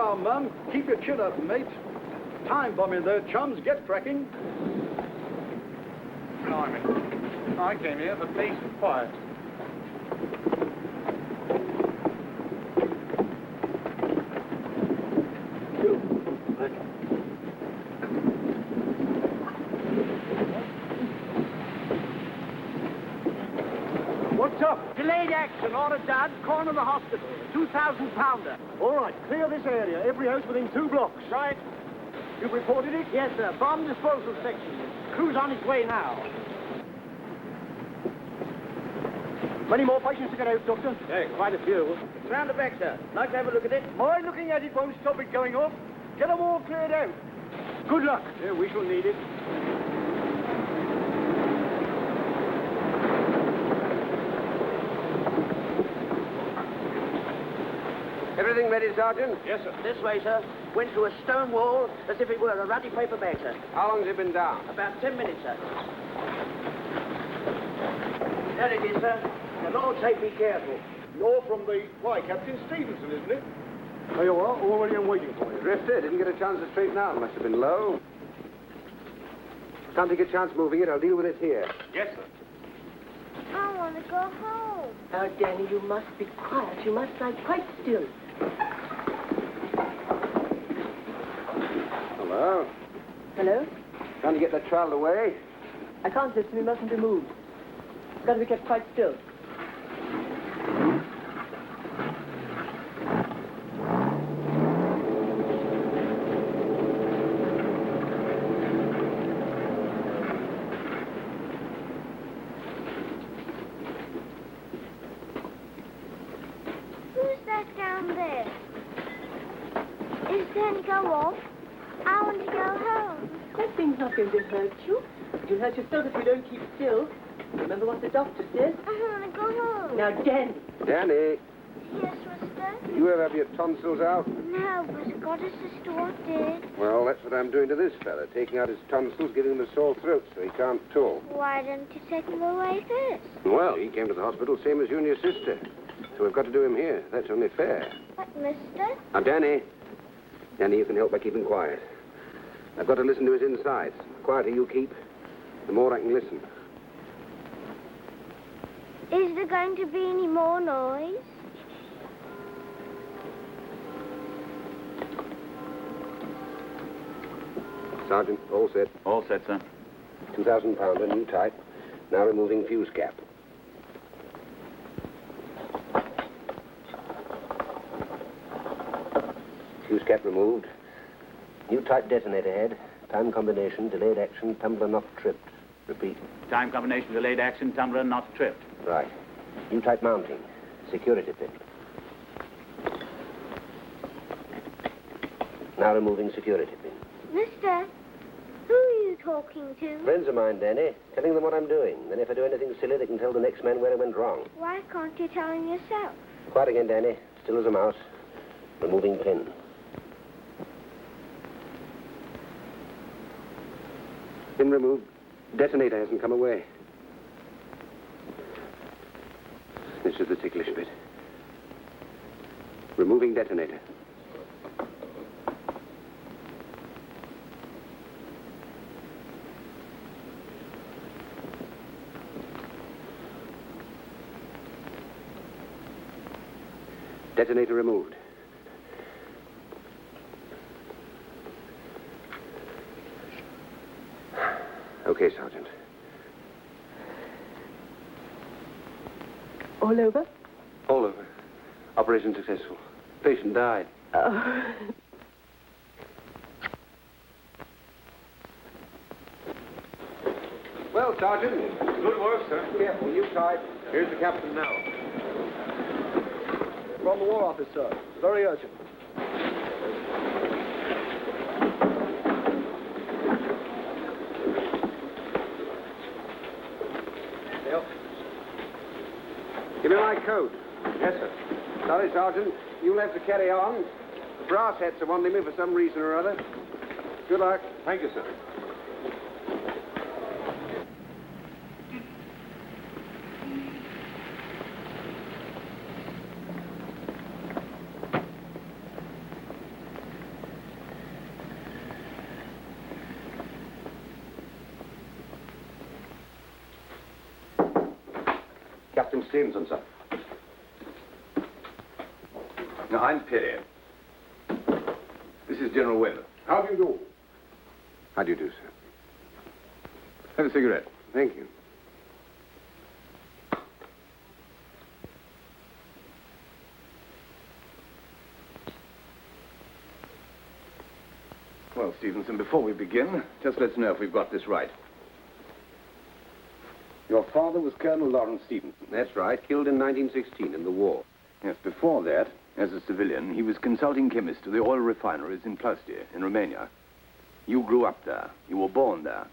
now, Mum. Keep your chin up, mate. Time bombing there, chums. Get cracking. Blimey. I came here for peace and quiet. What's up? Delayed action. Order, Dad. Corner of the hospital. 2,000-pounder. All right. Clear this area. Every house within 2 blocks. Right. You've reported it? Yes, sir. Bomb disposal section. Crew's on its way now. Many more patients to get out, Doctor? Yeah, quite a few. It's round the back, sir. Like to have a look at it? My looking at it won't stop it going off. Get them all cleared out. Good luck. Yeah, we shall need it. Everything ready, Sergeant? Yes, sir. This way, sir. Went through a stone wall as if it were a ruddy paper bag, sir. How long's it been down? About 10 minutes, sir. There it is, sir. The Lord say be careful. You're from the... Why, Captain Stevenson, isn't it? There you are, already I'm waiting for you. Drifted. Didn't get a chance to straighten out. Must have been low. Can't take a chance moving it. I'll deal with it here. Yes, sir. I want to go home. Now, Danny, you must be quiet. You must lie quite still. Hello? Hello? Trying to get that child away? I can't listen. We mustn't be moved. Got to be kept quite still. Who's that down there? Is Danny go off? I want to go home. That thing's not going to hurt you. You'll hurt yourself if you don't keep still. Remember what the doctor said? I want to go home. Now, Danny. Danny, Yes, mister? you ever have your tonsils out? No, but Goddess sister what did. Well, that's what I'm doing to this fella. Taking out his tonsils, giving him a sore throat so he can't talk. Why didn't you take him away first? Well, he came to the hospital same as you and your sister. So we've got to do him here. That's only fair. What, mister? Now, Danny. Danny, you can help by keeping quiet. I've got to listen to his insides. The quieter you keep, the more I can listen. Is there going to be any more noise? Sergeant, all set. All set, sir. 2,000-pounder, new type. Now removing fuse cap. Fuse cap removed. New type detonator head. Time combination, delayed action, tumbler not tripped. Repeat. Time combination, delayed action, tumbler not tripped. Right. New type mounting. Security pin. Now removing security pin. Mister, who are you talking to? Friends of mine, Danny. Telling them what I'm doing. Then if I do anything silly, they can tell the next man where I went wrong. Why can't you tell him yourself? Quiet again, Danny. Still as a mouse. Removing pin. Pin removed. Detonator hasn't come away. This is the ticklish bit. Removing detonator. Detonator removed. Okay, Sergeant. All over? All over. Operation successful. Patient died. Oh. Well, Sergeant. Good work, sir. Careful, you type. Here's the captain now. From the War Office, sir. Very urgent. Yep. Give me my coat. Yes, sir. Sorry, Sergeant. You'll have to carry on. The brass hats are wanting me for some reason or other. Good luck. Thank you, sir. Captain Stevenson, sir. Now, I'm Perry. This is General Weymouth. How do you do? How do you do, sir? Have a cigarette. Thank you. Well, Stevenson, before we begin, just let's know if we've got this right. Your father was Colonel Lawrence Stevenson. That's right. Killed in 1916 in the war. Yes, before that, as a civilian, he was consulting chemist to the oil refineries in Ploustia, in Romania. You grew up there. You were born there.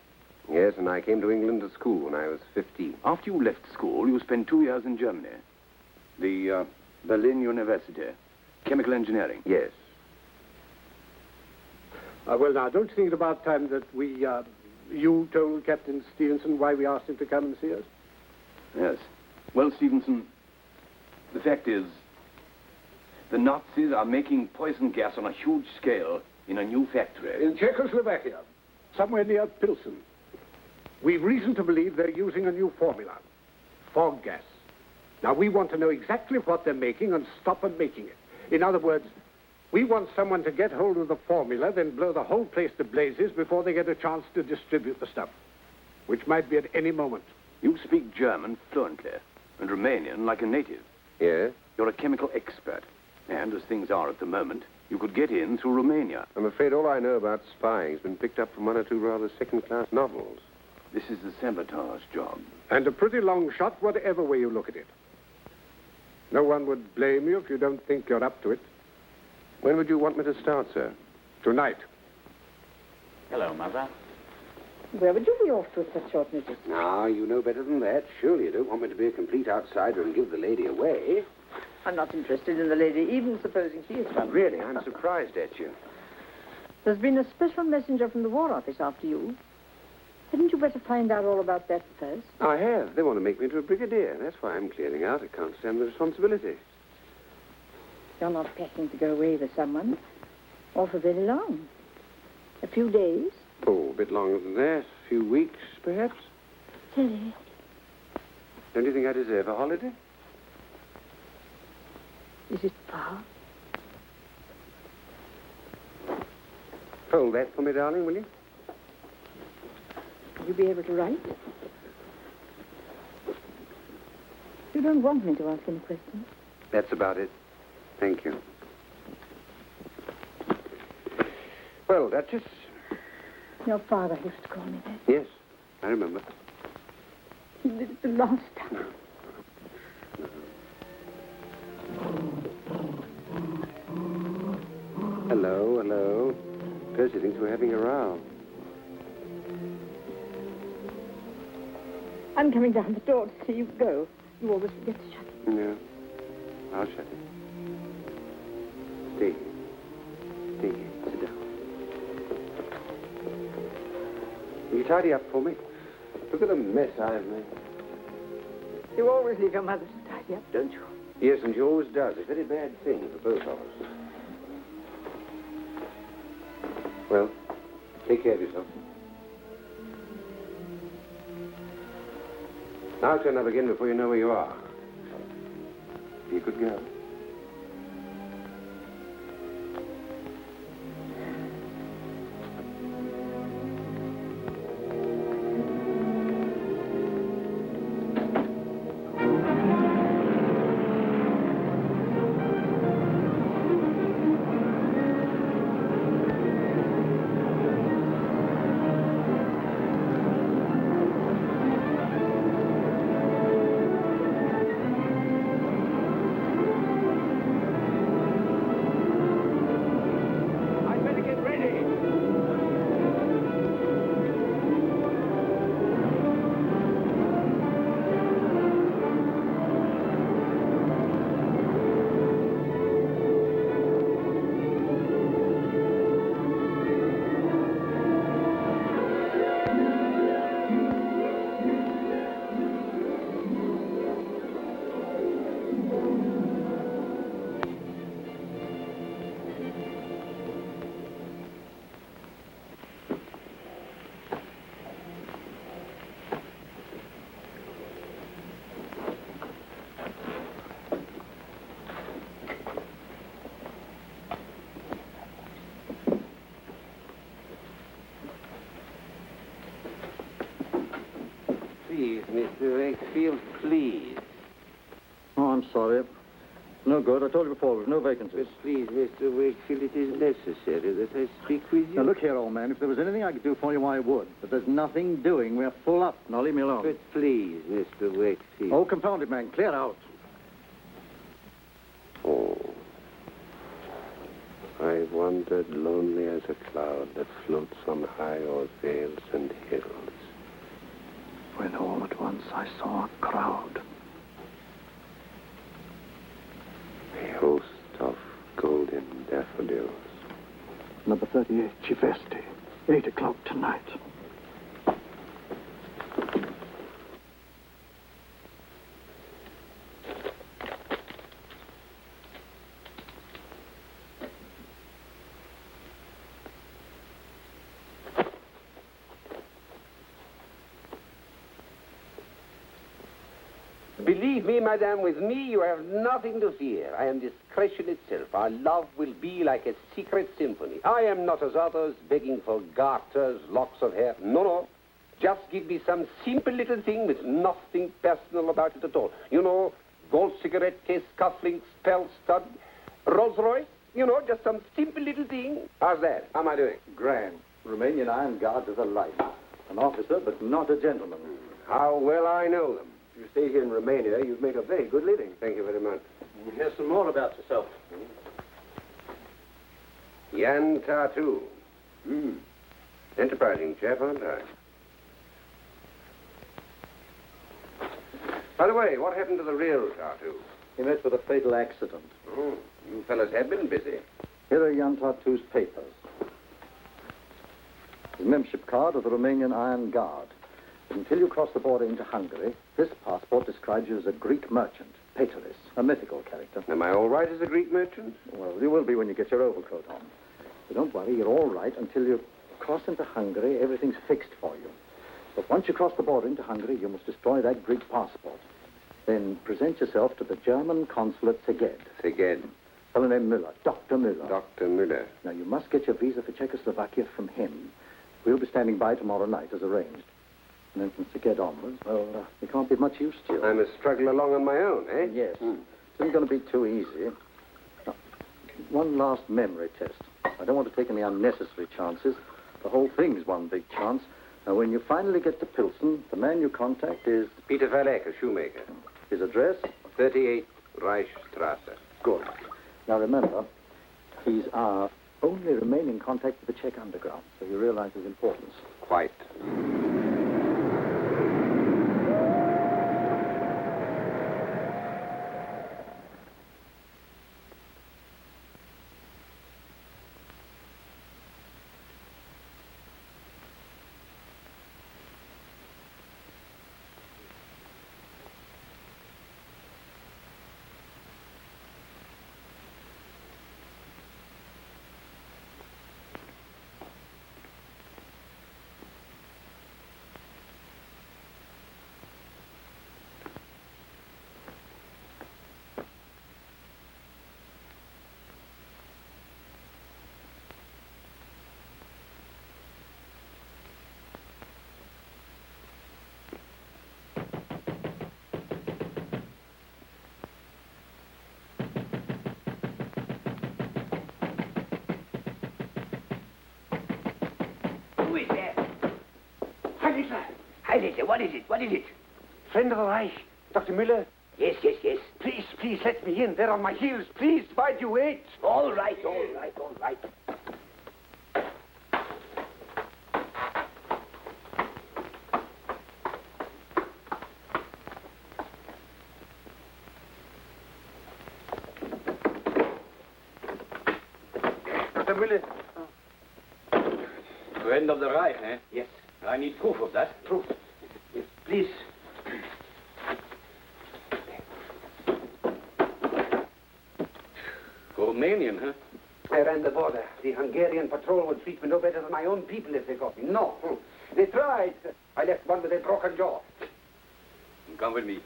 Yes, and I came to England to school when I was 15. After you left school, you spent 2 years in Germany. The Berlin University. Chemical engineering. Yes. Well, now, don't you think it about time that you told Captain Stevenson why we asked him to come and see us? Yes. Well, Stevenson, the fact is, the Nazis are making poison gas on a huge scale in a new factory. In Czechoslovakia, somewhere near Pilsen. We've reason to believe they're using a new formula, fog gas. Now, we want to know exactly what they're making and stop them making it. In other words, we want someone to get hold of the formula, then blow the whole place to blazes before they get a chance to distribute the stuff, which might be at any moment. You speak German fluently, and Romanian like a native. Yes? You're a chemical expert. And as things are at the moment, you could get in through Romania. I'm afraid all I know about spying has been picked up from one or two rather second-class novels. This is a sabotage job. And a pretty long shot, whatever way you look at it. No one would blame you if you don't think you're up to it. When would you want me to start, sir? Tonight. Hello, Mother. Where would you be off to at such short notice? Now, you know better than that. Surely you don't want me to be a complete outsider and give the lady away. I'm not interested in the lady, even supposing she is one. Really, I'm surprised at you. There's been a special messenger from the War Office after you. Hadn't you better find out all about that first? I have. They want to make me into a brigadier. That's why I'm clearing out. I can't stand the responsibility. You're not packing to go away with someone, or for very long. A few days. Oh, a bit longer than that. A few weeks, perhaps. Silly. Don't you think I deserve a holiday? Is it far? Fold that for me, darling, will you? Will you be able to write? You don't want me to ask any questions? That's about it. Thank you. Well, Duchess. Your father used to call me that. Yes, I remember. He did it the last time. Hello, hello. Percy thinks we're having a row. I'm coming down the door to see you go. You always forget to shut it. No, I'll shut it. Stay here. Stay here. Sit down. Will you tidy up for me? Look at the mess I've made. You always leave your mother to tidy up, don't you? Yes, and she always does. A very bad thing for both of us. Well, take care of yourself. Now turn up again before you know where you are. Be a good girl. Mr. Wakefield, please. Oh, I'm sorry. No good. I told you before, there's no vacancies. But please, Mr. Wakefield, it is necessary that I speak with you. Now, look here, old man. If there was anything I could do for you, I would. But there's nothing doing. We're full up. Now, leave me alone. But please, Mr. Wakefield. Oh, confound it, man. Clear out. Oh. I wandered lonely as a cloud that floats on high o'er vales and hills. When all at once I saw a crowd. A host of golden daffodils. Number 38, Chivesti. 8 o'clock tonight. Believe me, madame, with me you have nothing to fear. I am discretion itself. Our love will be like a secret symphony. I am not as others, begging for garters, locks of hair. No, no. Just give me some simple little thing with nothing personal about it at all. You know, gold cigarette case, cufflinks, pearl stud, Rolls Royce. You know, just some simple little thing. How's that? How am I doing? Grand. Romanian Iron Guard to the life. An officer, but not a gentleman. How well I know them. If you stay here in Romania, you'd make a very good living. Thank you very much. Here's some more about yourself. Jan Tartu. Enterprising chap, aren't I? By the way, what happened to the real Tartu? He met with a fatal accident. Oh, you fellas have been busy. Here are Jan Tartu's papers. His membership card of the Romanian Iron Guard. But until you cross the border into Hungary, this passport describes you as a Greek merchant, Pateris, a mythical character. Am I all right as a Greek merchant? Well, you will be when you get your overcoat on. But don't worry, you're all right until you cross into Hungary. Everything's fixed for you. But once you cross the border into Hungary, you must destroy that Greek passport. Then present yourself to the German consul at Szeged. Szeged. Fellow named Müller, Dr. Müller. Dr. Müller. Now, you must get your visa for Czechoslovakia from him. We'll be standing by tomorrow night, as arranged. And then from Szeged onwards, well, we can't be much use to you. I must struggle along on my own, eh? Yes. It isn't going to be too easy. Now, one last memory test. I don't want to take any unnecessary chances. The whole thing's one big chance. Now, when you finally get to Pilsen, the man you contact is... Peter Verleck, a shoemaker. His address? 38 Reichstrasse. Good. Now, remember, he's our only remaining contact with the Czech underground, so you realize his importance. Quite. Who is there? Heiliger, what is it? What is it? Friend of the Reich, Dr. Müller. Yes, yes, yes. Please, please, let me in. They're on my heels. Please, why do you wait? All right, all right, all right. Dr. Müller. Friend of the Reich, eh? Yes. I need proof of that. Proof. Yes, please. Romanian, huh? I ran the border. The Hungarian patrol would treat me no better than my own people if they got me. No. They tried. I left one with a broken jaw. Come with me.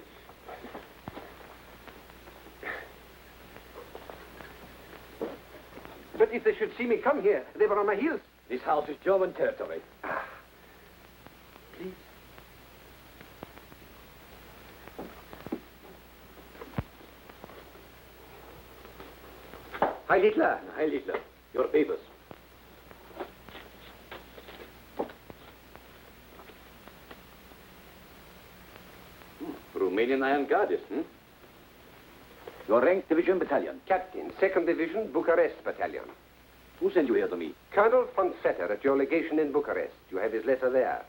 But if they should see me come here, they were on my heels. This house is German territory. Please. Heil Hitler. Heil Hitler. Your papers. Romanian Iron Guards, Your rank, division, battalion. Captain, 2nd Division, Bucharest Battalion. Who sent you here to me? Colonel von Vetter at your legation in Bucharest. You have his letter there.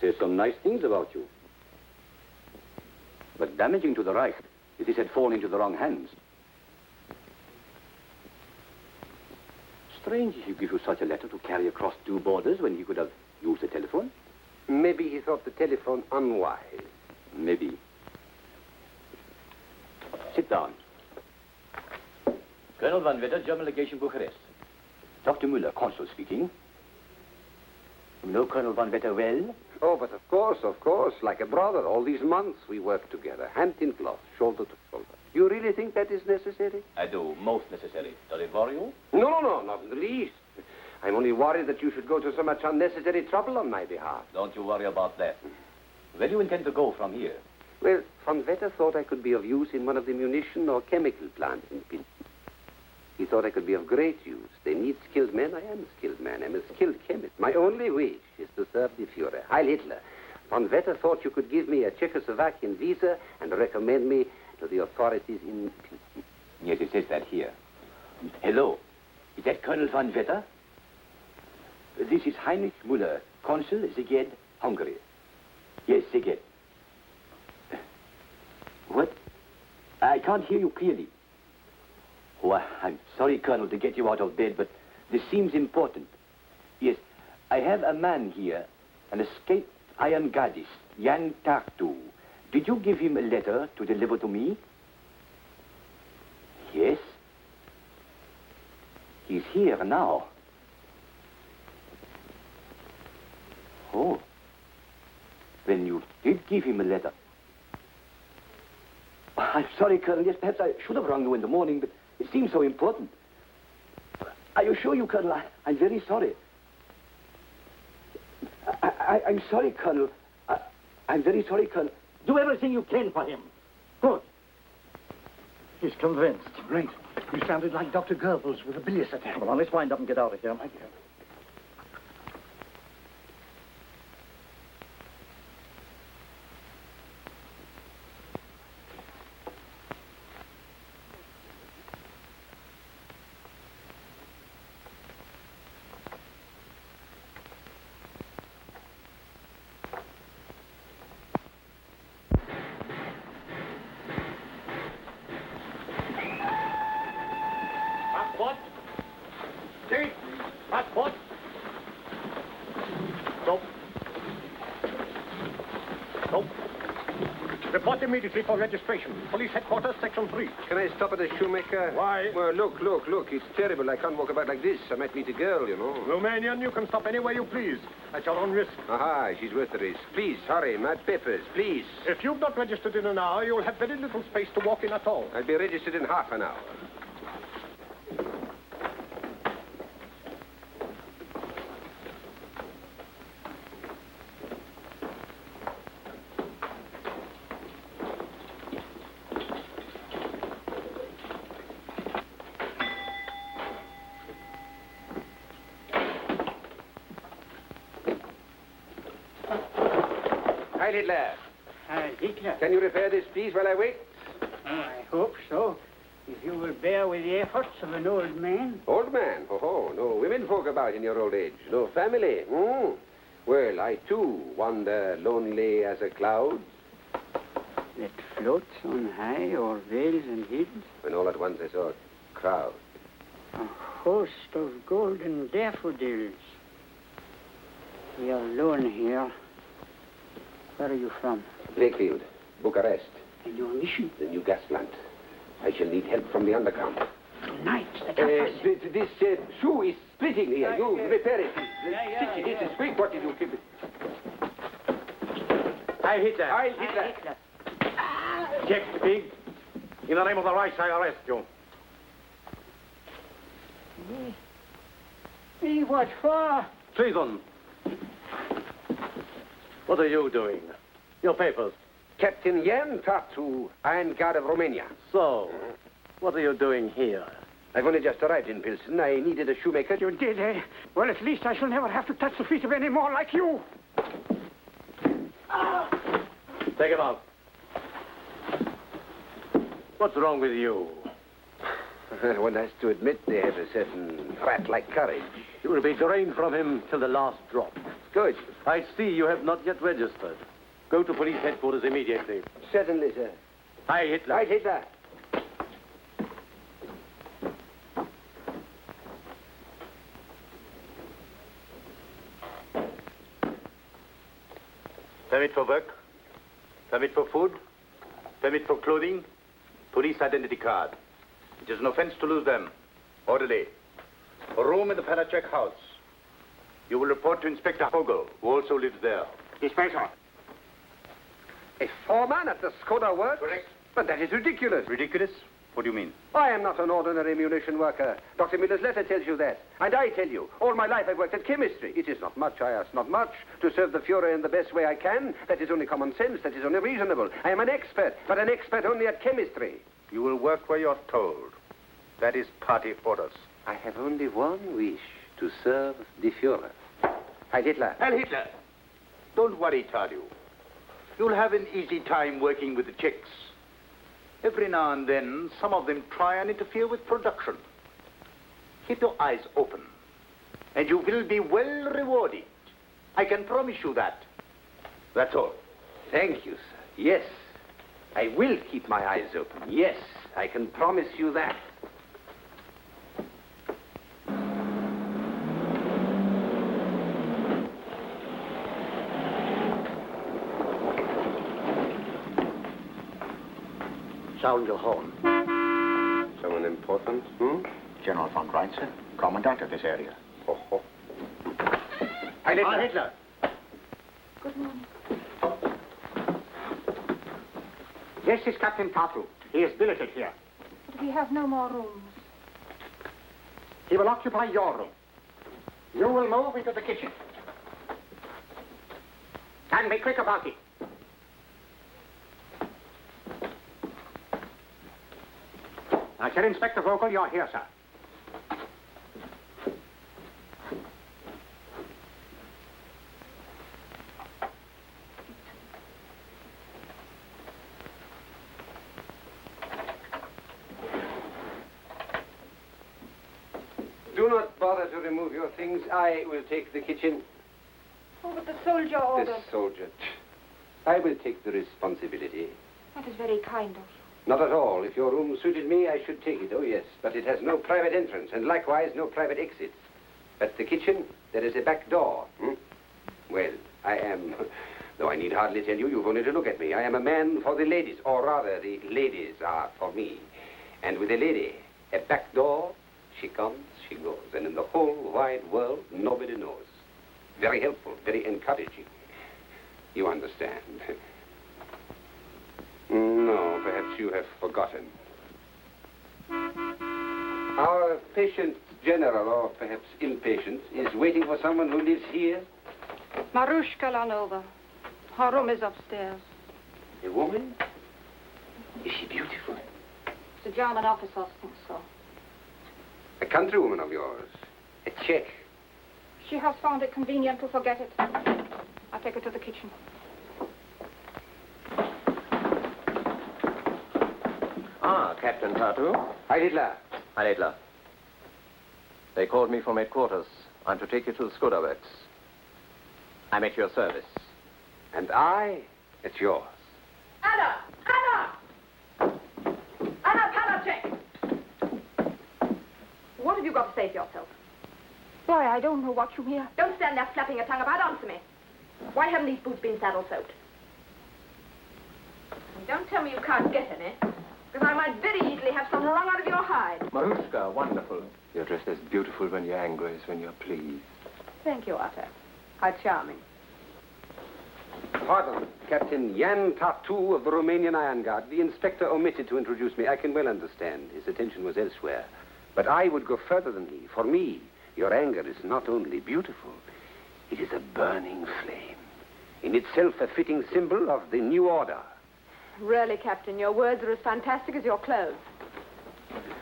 Says some nice things about you. But damaging to the Reich if this had fallen into the wrong hands. Strange he give you such a letter to carry across 2 borders when he could have used the telephone. Maybe he thought the telephone unwise. Maybe. Sit down. Colonel Van Vetter, German legation, Bucharest. Dr. Müller, consul speaking. You know Colonel Van Vetter well? Oh, but of course, like a brother. All these months we worked together, hand in glove, shoulder to shoulder. You really think that is necessary? I do, most necessary. Does it worry you? No, not in the least. I'm only worried that you should go to so much unnecessary trouble on my behalf. Don't you worry about that. Where do you intend to go from here? Well, Von Vetter thought I could be of use in one of the munition or chemical plants in Pin. He thought I could be of great use. They need skilled men. I am a skilled man. I'm a skilled chemist. My only wish is to serve the Führer. Heil Hitler. Von Vetter thought you could give me a Czechoslovakian visa and recommend me to the authorities in... Yes, it says that here. Hello. Is that Colonel Van Vetter? This is Heinrich Müller, Consul, Szeged, Hungary. Yes, Szeged. What? I can't hear you clearly. Oh, I'm sorry, Colonel, to get you out of bed, but this seems important. Yes, I have a man here, an escaped iron gardist, Jan Tartu. Did you give him a letter to deliver to me? Yes. He's here now. Oh. Then you did give him a letter. I'm sorry, Colonel. Yes, perhaps I should have rung you in the morning, but it seems so important. Are you sure, Colonel? I'm very sorry. I'm sorry, Colonel. I'm very sorry, Colonel. Do everything you can for him. Good. He's convinced. Great. You sounded like Dr. Goebbels with a bilious attack. Come on, let's wind up and get out of here, my dear. Passport? See? Passport? Stop. Stop. Report immediately for registration. Police headquarters, section 3. Can I stop at a shoemaker? Why? Well, look. It's terrible. I can't walk about like this. I might meet a girl, you know. Romanian, you can stop anywhere you please. At your own risk. Aha, she's worth the risk. Please, hurry. My papers, please. If you've not registered in an hour, you'll have very little space to walk in at all. I'll be registered in half an hour. Heil Hitler. Hitler. Can you repair this, please, while I wait? Oh, I hope so. If you will bear with the efforts of an old man. Old man? Oh, no women folk about in your old age. No family. Well, I, too, wander lonely as a cloud. That floats on high o'er vales and hills. When all at once I saw a crowd. A host of golden daffodils. We are alone here. Where are you from? Blakefield, Bucharest, And your mission? the new gas plant. I shall need help from the underground. Tonight, at half past six. This shoe is splitting here. You repair it. Yeah. Stitch it. It's quick. What did you keep it? Heil Hitler. Heil Hitler. Jack the pig. In the name of the Reich, I arrest you. Hey, what for? Treason. What are you doing? Your papers. Captain Jan Tartu, Iron Guard of Romania. So, what are you doing here? I've only just arrived in Pilsen. I needed a shoemaker. You did, eh? Well, at least I shall never have to touch the feet of any more like you. Take him out. What's wrong with you? One has to admit they have a certain rat-like courage. You will be drained from him till the last drop. Good. I see you have not yet registered. Go to police headquarters immediately. Certainly, sir. Hi, Hitler. Right, Hitler. Permit for work, permit for food, permit for clothing, police identity card. It is an offense to lose them. Orderly. A room in the Panacek house. You will report to Inspector Fogel, who also lives there. Inspector. A foreman at the Skoda works? Correct. But that is ridiculous. Ridiculous? What do you mean? I am not an ordinary munition worker. Dr. Miller's letter tells you that. And I tell you, all my life I've worked at chemistry. It is not much, I ask not much. To serve the Fuhrer in the best way I can, that is only common sense, that is only reasonable. I am an expert, but an expert only at chemistry. You will work where you're told. That is party orders. I have only one wish, to serve the Fuhrer. Heil Hitler. Heil Hitler! Don't worry, Tardu. You'll have an easy time working with the Czechs. Every now and then, some of them try and interfere with production. Keep your eyes open, and you will be well rewarded. I can promise you that. That's all. Thank you, sir. Yes, I will keep my eyes open. Yes, I can promise you that. Sound your horn. Someone important, General von Reitzer, commandant of this area. Oh. Heil Hitler. Hitler. Good morning. This is Captain Tartu. He is billeted here. But we have no more rooms. He will occupy your room. You will move into the kitchen. And be quick about it. I said, Inspector Vogel, you're here, sir. Do not bother to remove your things. I will take the kitchen. Oh, but the soldier ordered. The soldier. I will take the responsibility. That is very kind of you. Not at all. If your room suited me, I should take it. Oh, yes. But it has no private entrance, and likewise no private exits. At the kitchen, there is a back door. Well, I am, though I need hardly tell you, you've only to look at me. I am a man for the ladies, or rather, the ladies are for me. And with a lady, a back door, she comes, she goes. And in the whole wide world, nobody knows. Very helpful, very encouraging. You understand. No, perhaps you have forgotten. Our patient general, or perhaps impatient, is waiting for someone who lives here. Marushka Lanova. Her room is upstairs. A woman? Is she beautiful? The German officers think so. A countrywoman of yours? A Czech? She has found it convenient to forget it. I'll take her to the kitchen. Ah, Captain Tartu. Heil Hitler. Heil Hitler. They called me from headquarters. I'm to take you to the Skoda works. I'm at your service. And I at yours. Anna! Panacek! What have you got to say for yourself? Why, I don't know what you hear. Don't stand there flapping your tongue about. Answer me. Why haven't these boots been saddle-soaked? And don't tell me you can't get any, because I might very easily have some wrung out of your hide. Marushka, wonderful. You're dressed as beautiful when you're angry as when you're pleased. Thank you, Arthur. How charming. Pardon, Captain Jan Tartu of the Romanian Iron Guard. The inspector omitted to introduce me. I can well understand. His attention was elsewhere. But I would go further than he. For me, your anger is not only beautiful, it is a burning flame. in itself a fitting symbol of the new order. Really, Captain, your words are as fantastic as your clothes.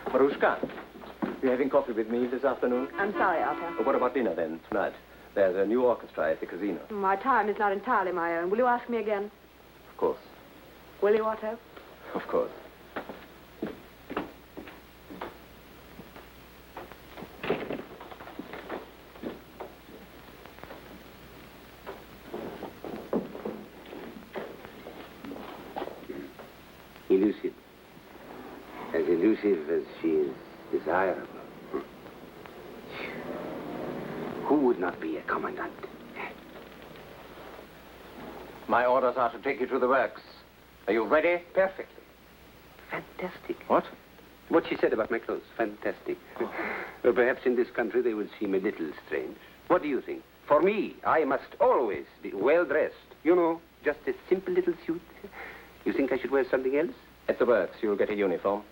Marushka, you having coffee with me this afternoon? I'm sorry, Arthur. What about dinner then, tonight? There's a new orchestra at the casino. My time is not entirely my own. Will you ask me again? Of course. Will you, Otto? Of course. Elusive. As elusive as she is desirable. Who would not be a commandant? My orders are to take you to the works. Are you ready? Perfectly. Fantastic. What? What she said about my clothes. Fantastic. Well, perhaps in this country they would seem a little strange. What do you think? For me, I must always be well-dressed. You know, just a simple little suit. You think I should wear something else? At the works, you'll get a uniform.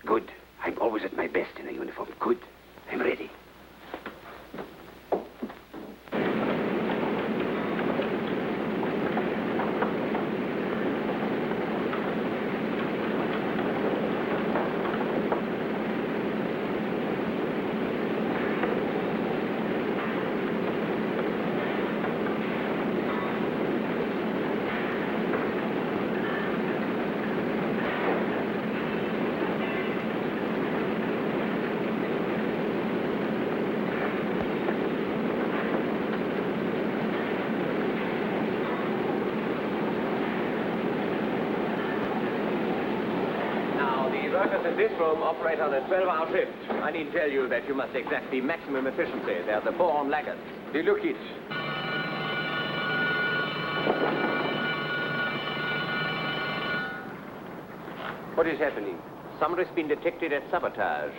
Good. I'm always at my best in a uniform. Good. I'm ready. Workers in this room operate on a 12-hour shift. I need to tell you that you must exact the maximum efficiency. They're the born laggards. Look it. What is happening? Somebody's been detected at sabotage.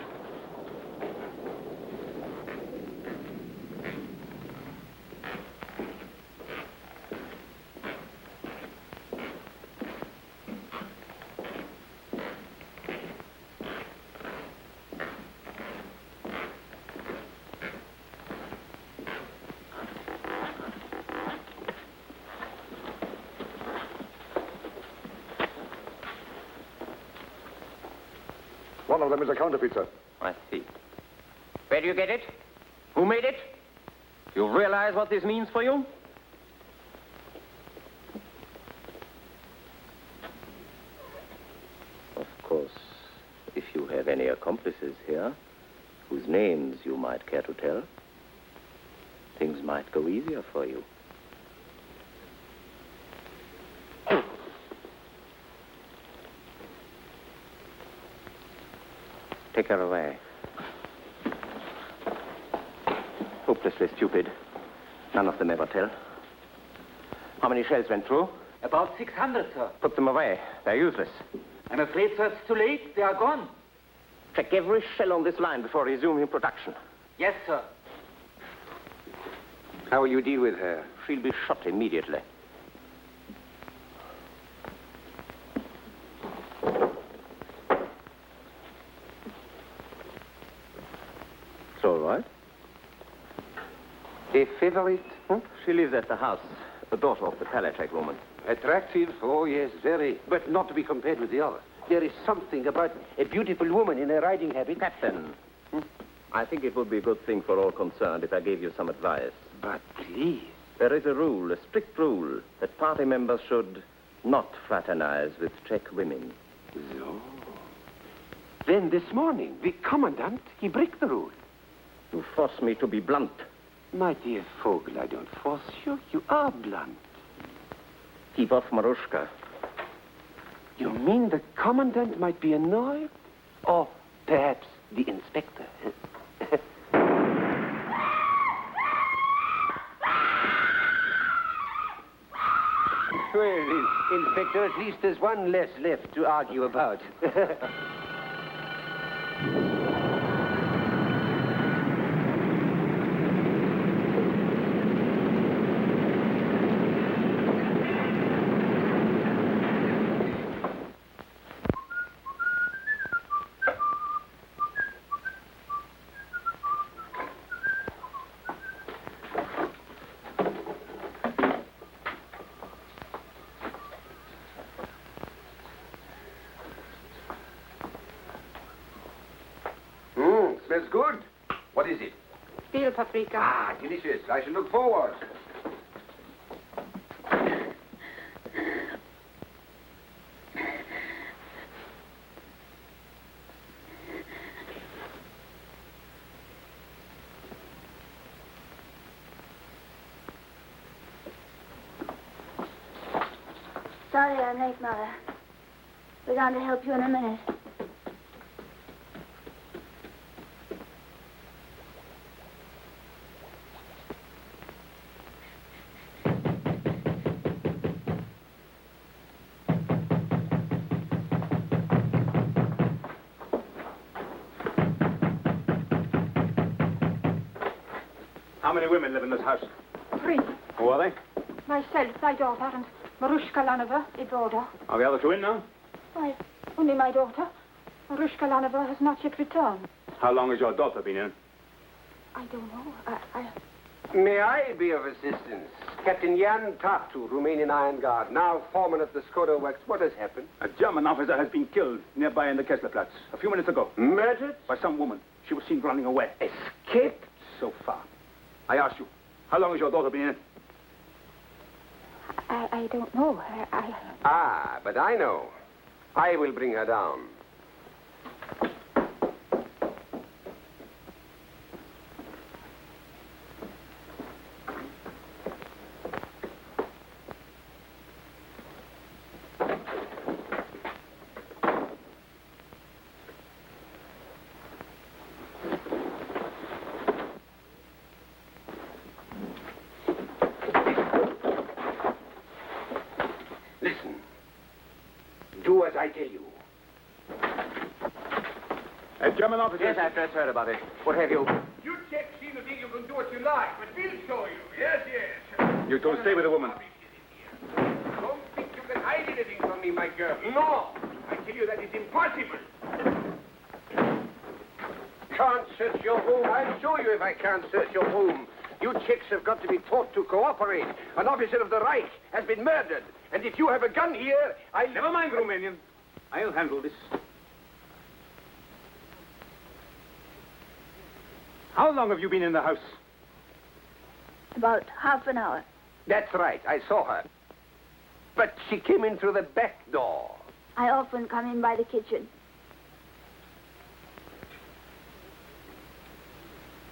One of them is a counterfeit, sir. I see. Where do you get it? Who made it? You realize what this means for you? Of course, if you have any accomplices here, whose names you might care to tell, things might go easier for you. Take her away. Hopelessly stupid. None of them ever tell. How many shells went through? About 600, sir. Put them away. They're useless. I'm afraid, sir, it's too late. They are gone. Check every shell on this line before resuming production. Yes, sir. How will you deal with her? She'll be shot immediately. It's all right. A favorite? She lives at the house, the daughter of the Palachek woman. Attractive? Oh, yes, very. But not to be compared with the other. There is something about a beautiful woman in a riding habit. Captain, I think it would be a good thing for all concerned if I gave you some advice. But please. There is a rule, a strict rule, that party members should not fraternize with Czech women. No. Then this morning, the commandant, he break the rule. You force me to be blunt. My dear Vogel, I don't force you. You are blunt. Keep off Marushka. You mean the commandant might be annoyed? Or perhaps the inspector? Well, Inspector, at least there's one less left to argue about. good. What is it? Veal paprika. Ah, delicious. I shall look forward. Sorry I'm late, Mother. We're going to help you in a minute. How many women live in this house? 3. Who are they? Myself, my daughter, and Marushka Lanova, a daughter. Are the other two in now? Why, only my daughter. Marushka Lanova has not yet returned. How long has your daughter been in? I don't know. May I be of assistance? Captain Jan Tartu, Romanian Iron Guard, now foreman at the Skoda Works. What has happened? A German officer has been killed nearby in the Kesslerplatz a few minutes ago. Murdered? By some woman. She was seen running away. Escaped? So far. I asked you, how long has your daughter been in? I don't know. Ah, but I know. I will bring her down. Listen. Do as I tell you. A German officer? Yes, I've just heard about it. What have you? You Czechs seem to think you can do what you like, but we'll show you. Yes, yes. You two stay with the woman. Don't think you can hide anything from me, my girl. No. I tell you that is impossible. Can't search your home. I'll show you if I can't search your home. You chicks have got to be taught to cooperate. An officer of the Reich has been murdered. And if you have a gun here, I'll... Never mind, Romanian. I'll handle this. How long have you been in the house? About half an hour. That's right. I saw her. But she came in through the back door. I often come in by the kitchen.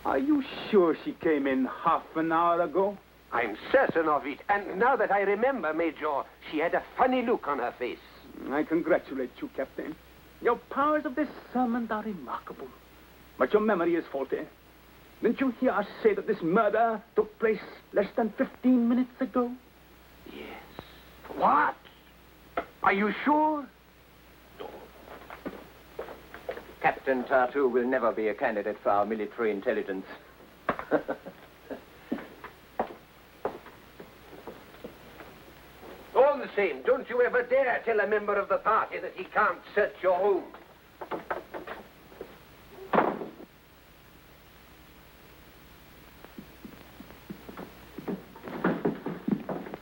Are you sure she came in half an hour ago? I'm certain of it. And now that I remember, Major, she had a funny look on her face. I congratulate you, Captain. Your powers of discernment are remarkable. But your memory is faulty. Didn't you hear us say that this murder took place less than 15 minutes ago? Yes. What? Are you sure? Captain Tartu will never be a candidate for our military intelligence. All the same, don't you ever dare tell a member of the party that he can't search your home.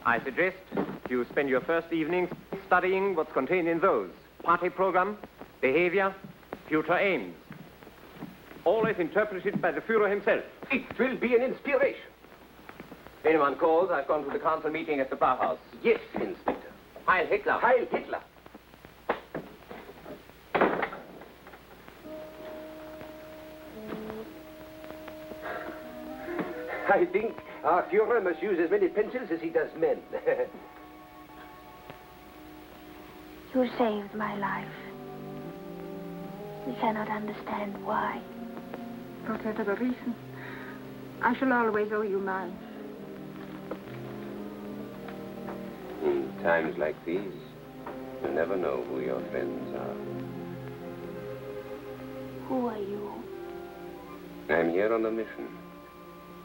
I suggest you spend your first evenings studying what's contained in those. Party program, behavior, future aims. Always interpreted by the Führer himself. It will be an inspiration. If anyone calls, I've gone to the council meeting at the Brauhaus. Yes, Inspector. Heil Hitler. Heil Hitler. I think our Führer must use as many pencils as he does men. You saved my life. We cannot understand why. Whatever the reason, I shall always owe you mine. In times like these, you never know who your friends are. Who are you? I'm here on a mission.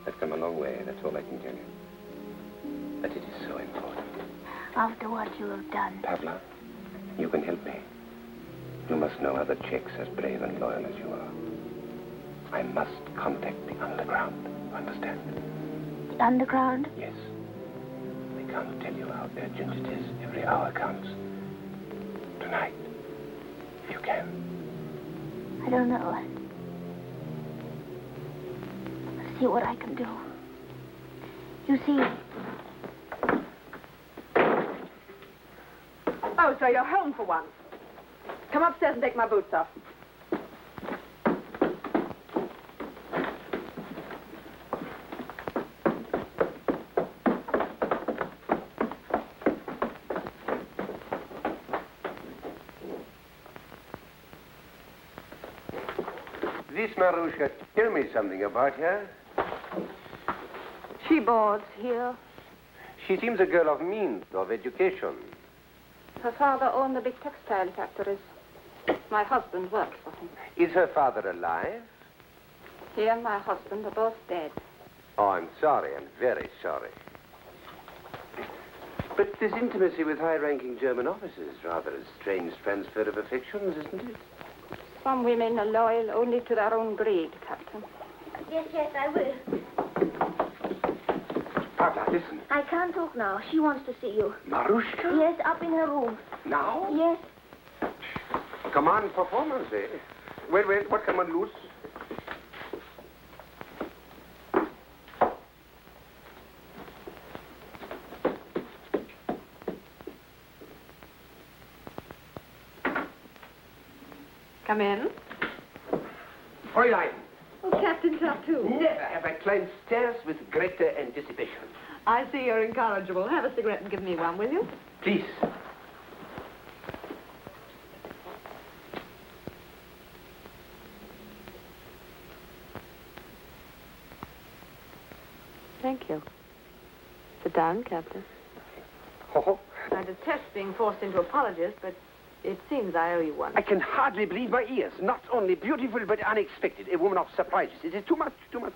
I've come a long way, that's all I can tell you. But it is so important. After what you have done. Pavla, you can help me. You must know other Czechs as brave and loyal as you are. I must contact the underground. You understand? The underground? Yes. I can't tell you how urgent it is. Every hour counts. Tonight, if you can. I don't know. see what I can do. You see, Oh, so you're home for once. Come upstairs and take my boots off. This Marushka, tell me something about her. She boards here. She seems a girl of means, of education. Her father owned the big textile factories. My husband works for him. Is her father alive? He and my husband are both dead. Oh, I'm sorry. I'm very sorry. But this intimacy with high-ranking German officers is rather a strange transfer of affections, isn't it? Some women are loyal only to their own greed, Captain. yes, I will. Papa, listen. I can't talk now. She wants to see you. Marushka? Yes, up in her room. Now? Yes. Command performance, eh? Well, what can one lose? Come in. Fräulein, Oh, Captain Tartu. never have I climbed stairs with greater anticipation. I see you're incorrigible. Have a cigarette and give me one, will you? Please. Thank you. Sit down, Captain. Oh, I detest being forced into apologies, but it seems I owe you one. I can hardly believe my ears. Not only beautiful, but unexpected. A woman of surprises. It is too much, too much.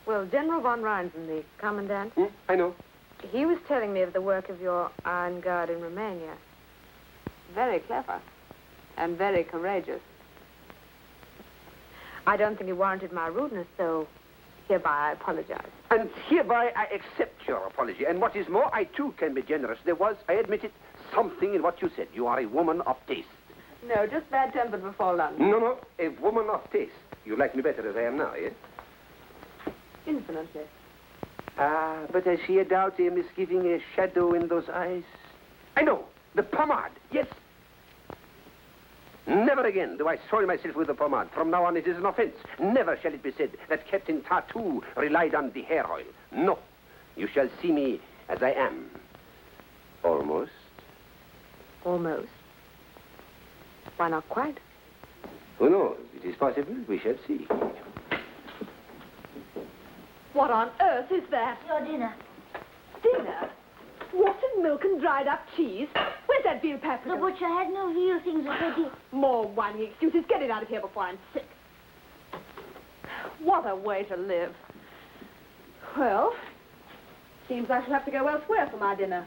Well, General von Reinsen, the commandant, I know. he was telling me of the work of your Iron Guard in Romania. Very clever and very courageous. I don't think it warranted my rudeness, so hereby I apologize. And hereby I accept your apology. And what is more, I too can be generous. There was, I admit it, something in what you said. You are a woman of taste. No, just bad-tempered before lunch. No, a woman of taste. You like me better as I am now, yes? Infinitely. Ah, but I see a doubt, a misgiving, a shadow in those eyes. I know, the pomade, yes. Never again do I soil myself with the pomade. From now on, it is an offense. Never shall it be said that Captain Tartu relied on the hair oil. No, you shall see me as I am. Almost. Almost. Why not quite? Who knows? It is possible. We shall see. What on earth is that? Your dinner. Dinner? Watered milk and dried up cheese? Where's that veal paprika? The butcher had no veal things that they did. More whining excuses. Get it out of here before I'm sick. What a way to live. Well, seems I shall have to go elsewhere for my dinner.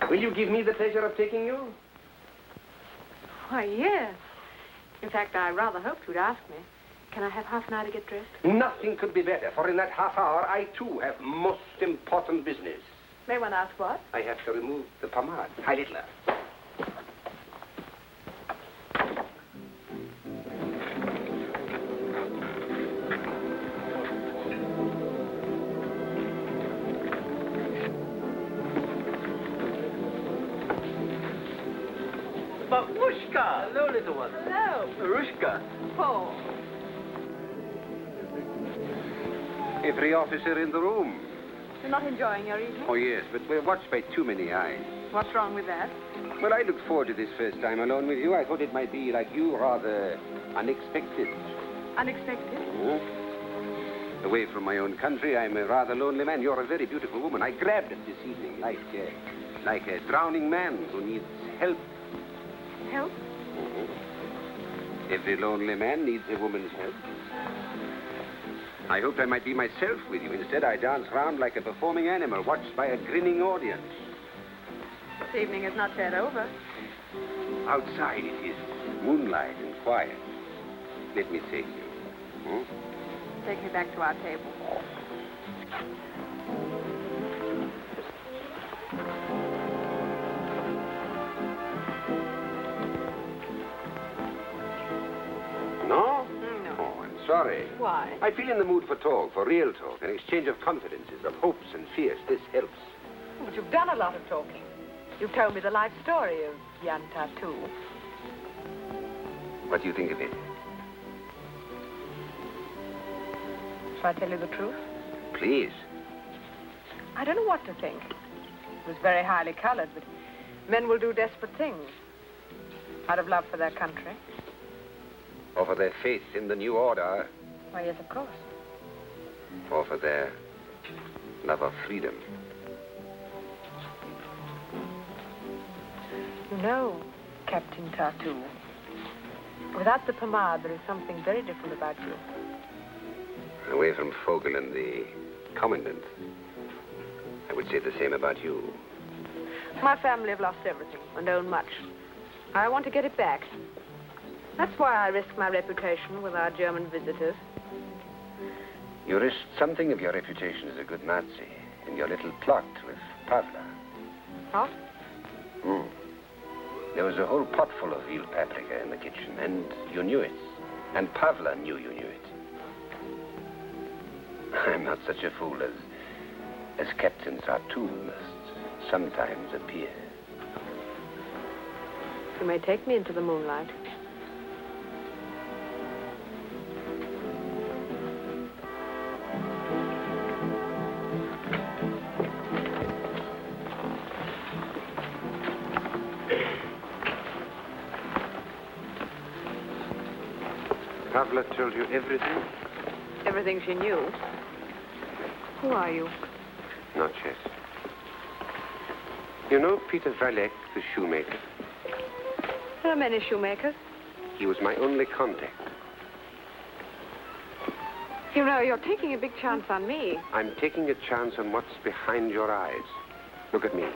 Will you give me the pleasure of taking you? Why, yes. In fact, I rather hoped you'd ask me. Can I have half an hour to get dressed? Nothing could be better, for in that half hour, I too have most important business. May one ask what? I have to remove the pomade. Heil Hitler. Babushka! Hello, little one. Hello. Marushka. Paul. Every officer in the room. You're not enjoying your evening? Oh, yes, but we're watched by too many eyes. What's wrong with that? Well, I looked forward to this first time alone with you. I thought it might be, like you, rather unexpected. Unexpected? Away from my own country, I'm a rather lonely man. You're a very beautiful woman. I grabbed it this evening like a drowning man who needs help. Help? Every lonely man needs a woman's help. I hoped I might be myself with you. Instead, I dance round like a performing animal, watched by a grinning audience. This evening is not yet over. Outside it is moonlight and quiet. Let me take you. Take me back to our table. No? No. Oh, I'm sorry. sorry. Why? I feel in the mood for talk, for real talk, an exchange of confidences, of hopes and fears. This helps. But you've done a lot of talking. You've told me the life story of Jan Tattoo. What do you think of it? Shall I tell you the truth? Please. I don't know what to think. It was very highly colored, but men will do desperate things out of love for their country. Or for their faith in the new order. Why, yes, of course. Or for their love of freedom. You know, Captain Tattoo, without the pomade, there is something very different about you. Away from Fogel and the commandant, I would say the same about you. My family have lost everything and own much. I want to get it back. That's why I risk my reputation with our German visitors. You risked something of your reputation as a good Nazi in your little plot with Pavla. What? There was a whole pot full of veal paprika in the kitchen, and you knew it. And Pavla knew you knew it. I'm not such a fool as Captain Tattoo must sometimes appear. You may take me into the moonlight. Pavla told you everything? Everything she knew. Who are you? Not yet. You know Peter Valek, the shoemaker? There are many shoemakers. He was my only contact. You know, you're taking a big chance on me. I'm taking a chance on what's behind your eyes. Look at me.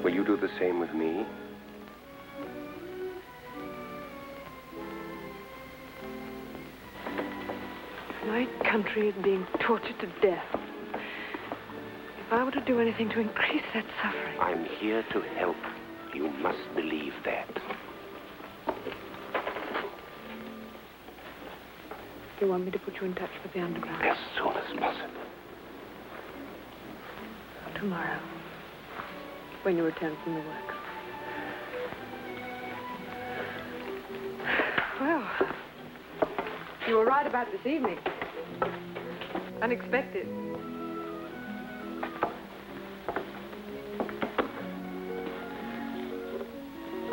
Will you do the same with me? My country is being tortured to death. If I were to do anything to increase that suffering... I'm here to help. You must believe that. You want me to put you in touch with the underground? As soon as possible. Tomorrow. When you return from the work. Well, you were right about this evening. Unexpected.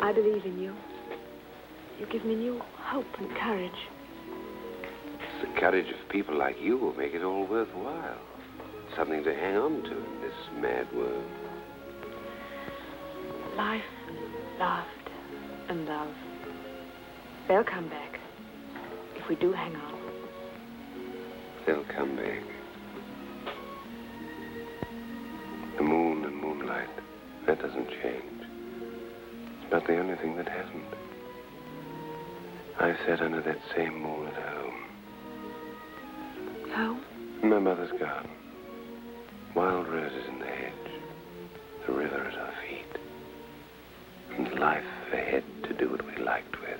I believe in you. You give me new hope and courage. It's the courage of people like you who make it all worthwhile. Something to hang on to in this mad world. Life, laughter, and love. They'll come back. If we do hang on. They'll come back. The moon and moonlight, that doesn't change. It's not the only thing that hasn't. I sat under that same moon at home. Home? In my mother's garden. Wild roses in the hedge. The river at our feet. And life ahead to do what we liked with.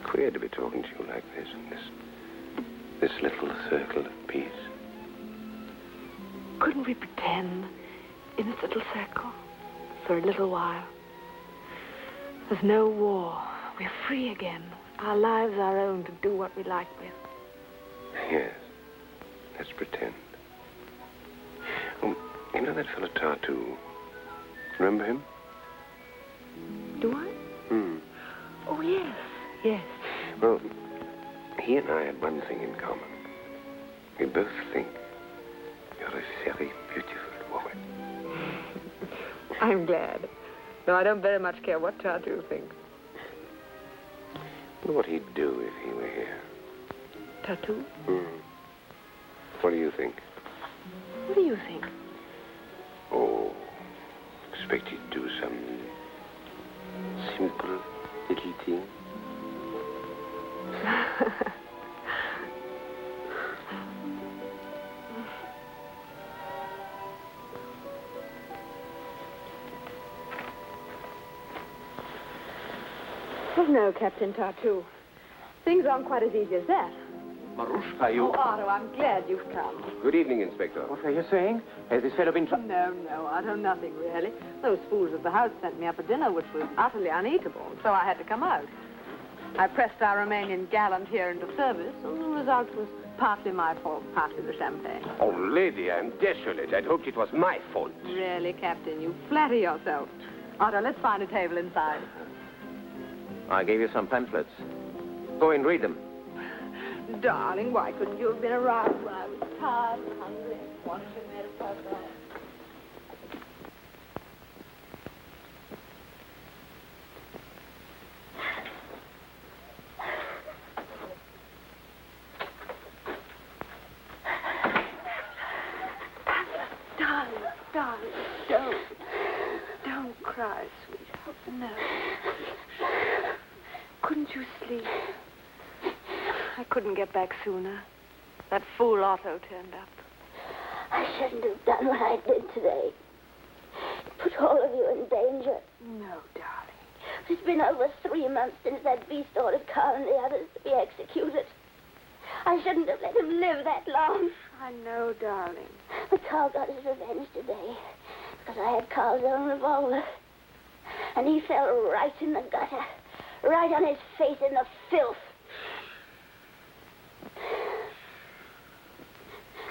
Queer to be talking to you like this in this little circle of peace. Couldn't we pretend in this little circle for a little while? There's no war. We're free again. Our lives our own to do what we like with. Yes. Let's pretend. Oh, you know that fellow Tattoo? Remember him? Do I? Oh, yes. Yes. Well, he and I had one thing in common. We both think you're a very beautiful woman. I'm glad. Though I don't very much care what Tattoo thinks. I wonder what he'd do if he were here. Tattoo? What do you think? What do you think? Oh, expect he'd do some simple little thing. no, Captain Tartu. Things aren't quite as easy as that. Marushka, you... Oh, Otto, I'm glad you've come. Good evening, Inspector. What are you saying? Has this fellow been... No, Otto, nothing really. Those fools at the house sent me up a dinner which was utterly uneatable, so I had to come out. I pressed our Romanian gallant here into service, and the result was partly my fault, partly the champagne. Oh, lady, I'm desolate. I'd hoped it was my fault. Really, Captain, you flatter yourself. Otto, let's find a table inside. I gave you some pamphlets. Go and read them. Darling, why couldn't you have been around when I was tired and hungry and wanted to make a puzzle? Darling, don't cry, sweetheart. No. Couldn't you sleep? I couldn't get back sooner. That fool Otto turned up. I shouldn't have done what I did today. Put all of you in danger. No, darling. It's been over 3 months since that beast ordered Carl and the others to be executed. I shouldn't have let him live that long. I know, darling. But Carl got his revenge today because I had Carl's own revolver. And he fell right in the gutter, right on his face in the filth.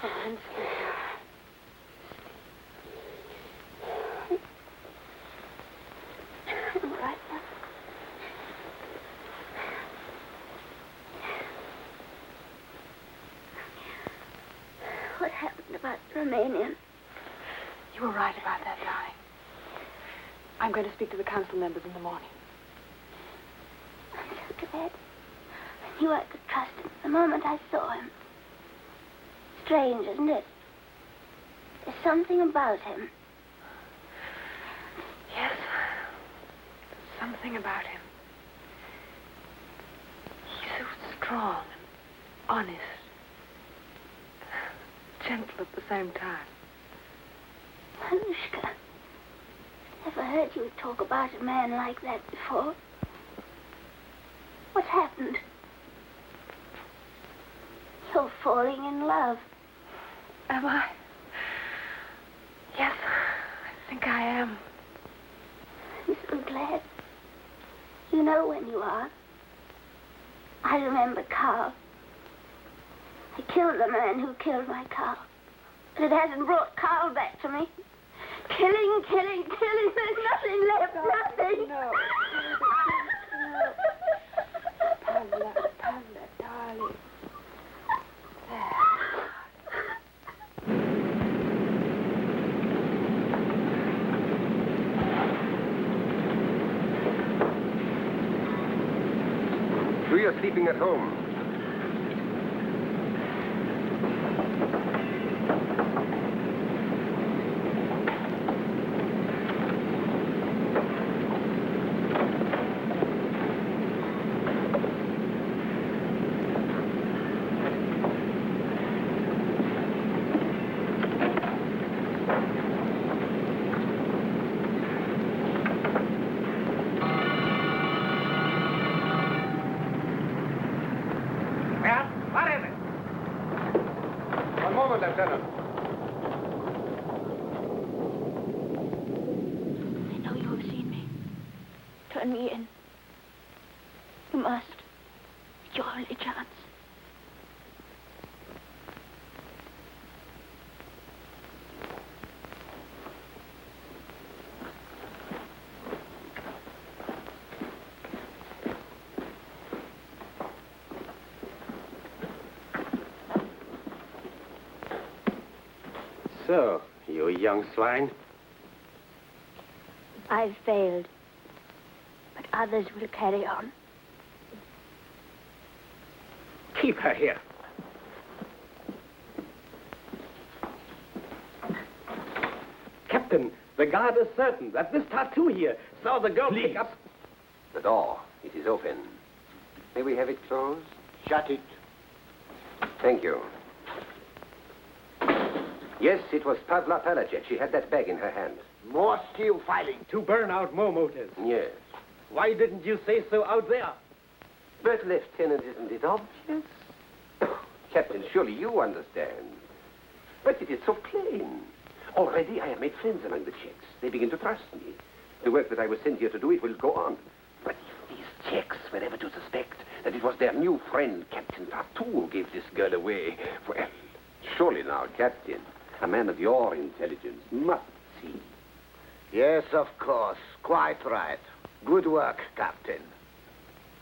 Come on, sweetheart. All right, now. What happened about the Romanian? You were right about that, darling. I'm going to speak to the council members in the morning. I'm so glad. I knew I could trust him the moment I saw him. Strange, isn't it? There's something about him. Yes. Something about him. He's so strong and honest. Gentle at the same time. Marushka, never heard you talk about a man like that before. What happened? You're falling in love. Am I? Yes, I think I am. I'm so glad. You know when you are. I remember Carl. I killed the man who killed my Carl. But it hasn't brought Carl back to me. Killing. There's nothing left. Nothing. No. Pavla, darling. So you're sleeping at home. Lieutenant. I know you have seen me. Turn me in. You must. It's your only chance. So, you young swine. I've failed. But others will carry on. Keep her here. Captain, the guard is certain that this tattoo here saw the girl pick up... The door. It is open. May we have it closed? Shut it. Thank you. Yes, it was Pavla Palacek. She had that bag in her hand. More steel filing. To burn out more motors. Yes. Why didn't you say so out there? But, Lieutenant, isn't it obvious? Captain, surely you understand. But it is so plain. Already I have made friends among the Czechs. They begin to trust me. The work that I was sent here to do, it will go on. But if these Czechs were ever to suspect that it was their new friend, Captain Tartu, who gave this girl away, well, surely now, Captain, a man of your intelligence must see. Yes, of course. Quite right. Good work, Captain.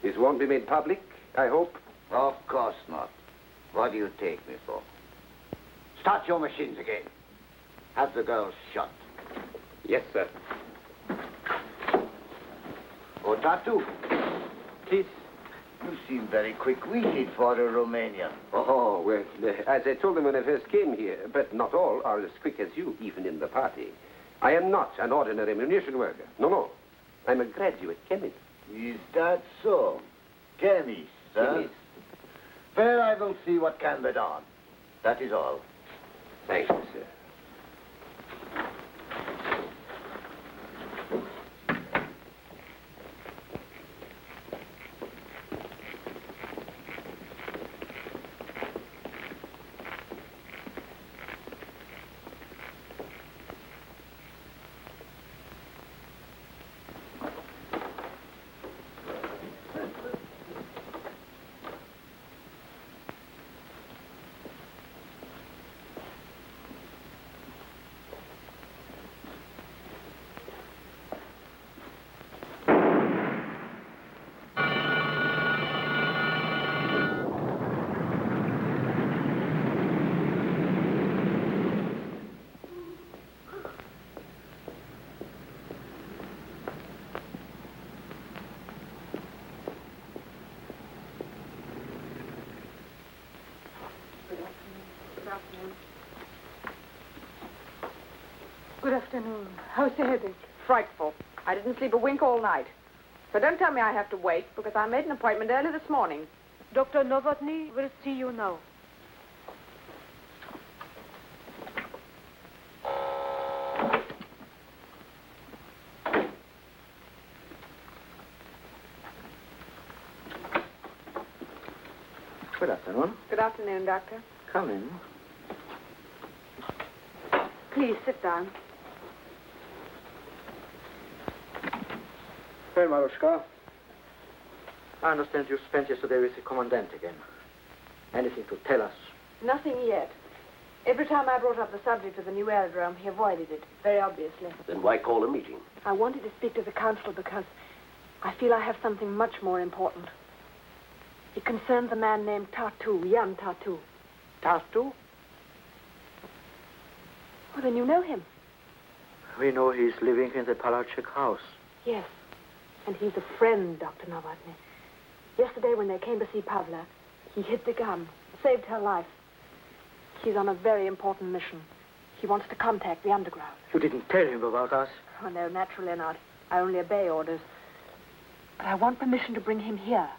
This won't be made public, I hope? Of course not. What do you take me for? Start your machines again. Have the girls shot. Yes, sir. Oh, Tatu. Please. You seem very quick-witted for a Romanian. Oh, well, as I told them when I first came here, but not all are as quick as you, even in the party. I am not an ordinary munition worker. No, no. I'm a graduate chemist. Is that so? Chemist, huh? Chemist. Well, I will see what can be done. That is all. Thank you, sir. Good afternoon. How's the headache? Frightful. I didn't sleep a wink all night. So don't tell me I have to wait, because I made an appointment early this morning. Dr. Novotny will see you now. Good afternoon. Good afternoon, Doctor. Come in. Please, sit down. Well, Marushka, I understand you spent yesterday with the commandant again. Anything to tell us? Nothing yet. Every time I brought up the subject of the new aerodrome, he avoided it, very obviously. Then why call a meeting? I wanted to speak to the council because I feel I have something much more important. It concerns a man named Tartu, Jan Tartu. Tartu? Oh, then you know him. We know he's living in the Palachek house. Yes. And he's a friend, Dr. Novotny. Yesterday, when they came to see Pavla, he hid the gun, saved her life. He's on a very important mission. He wants to contact the underground. You didn't tell him about us? Oh, no, naturally not. I only obey orders. But I want permission to bring him here.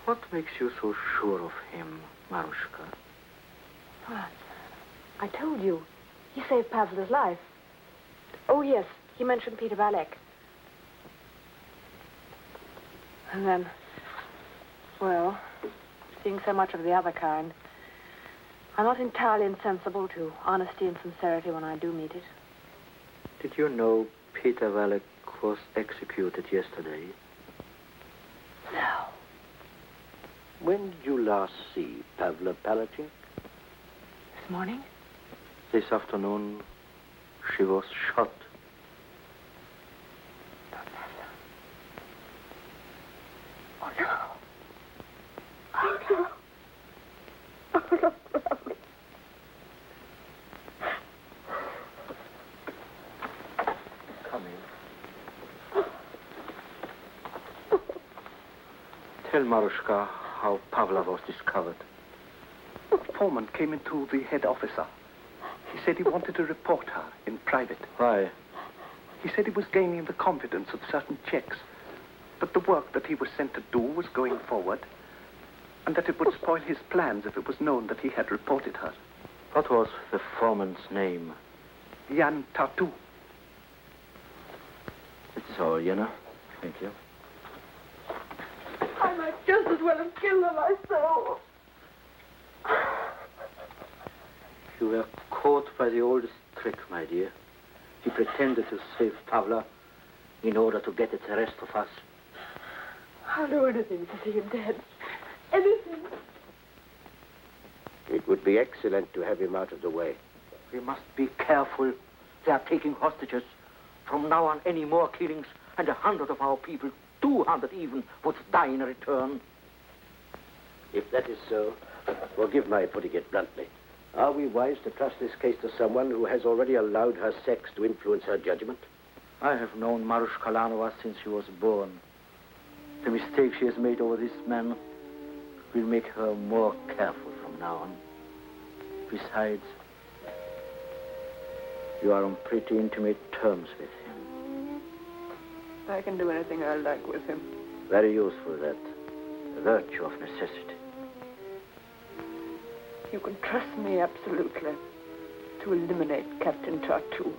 What makes you so sure of him, Marushka? Oh, I told you. He saved Pavla's life. Oh, yes. He mentioned Peter Valek. And then, well, seeing so much of the other kind, I'm not entirely insensible to honesty and sincerity when I do meet it. Did you know Peter Valek was executed yesterday? No. When did you last see Pavla Palachek? This morning? This afternoon, she was shot. Oh, no. Oh, no. Oh, no. Come in. Tell Marushka how Pavla was discovered. Foreman came into the head officer. He said he wanted to report her in private. Why? He said he was gaining the confidence of certain Czechs, but the work that he was sent to do was going forward, and that it would spoil his plans if it was known that he had reported her. What was the foreman's name? Jan Tartu. all, you know. Thank you. I might just as well have killed her myself. You were caught by the oldest trick, my dear. He pretended to save Pavla in order to get at the rest of us. I'll do anything to see him dead. Anything. It would be excellent to have him out of the way. We must be careful. They are taking hostages. From now on, any more killings, and 100 of our people, 200 even, would die in return. If that is so, forgive my putting it bluntly. Are we wise to trust this case to someone who has already allowed her sex to influence her judgment? I have known Marushka Lanova since she was born. The mistake she has made over this man will make her more careful from now on. Besides, you are on pretty intimate terms with him. I can do anything I like with him. Very useful, that. A virtue of necessity. You can trust me absolutely to eliminate Captain Tartu.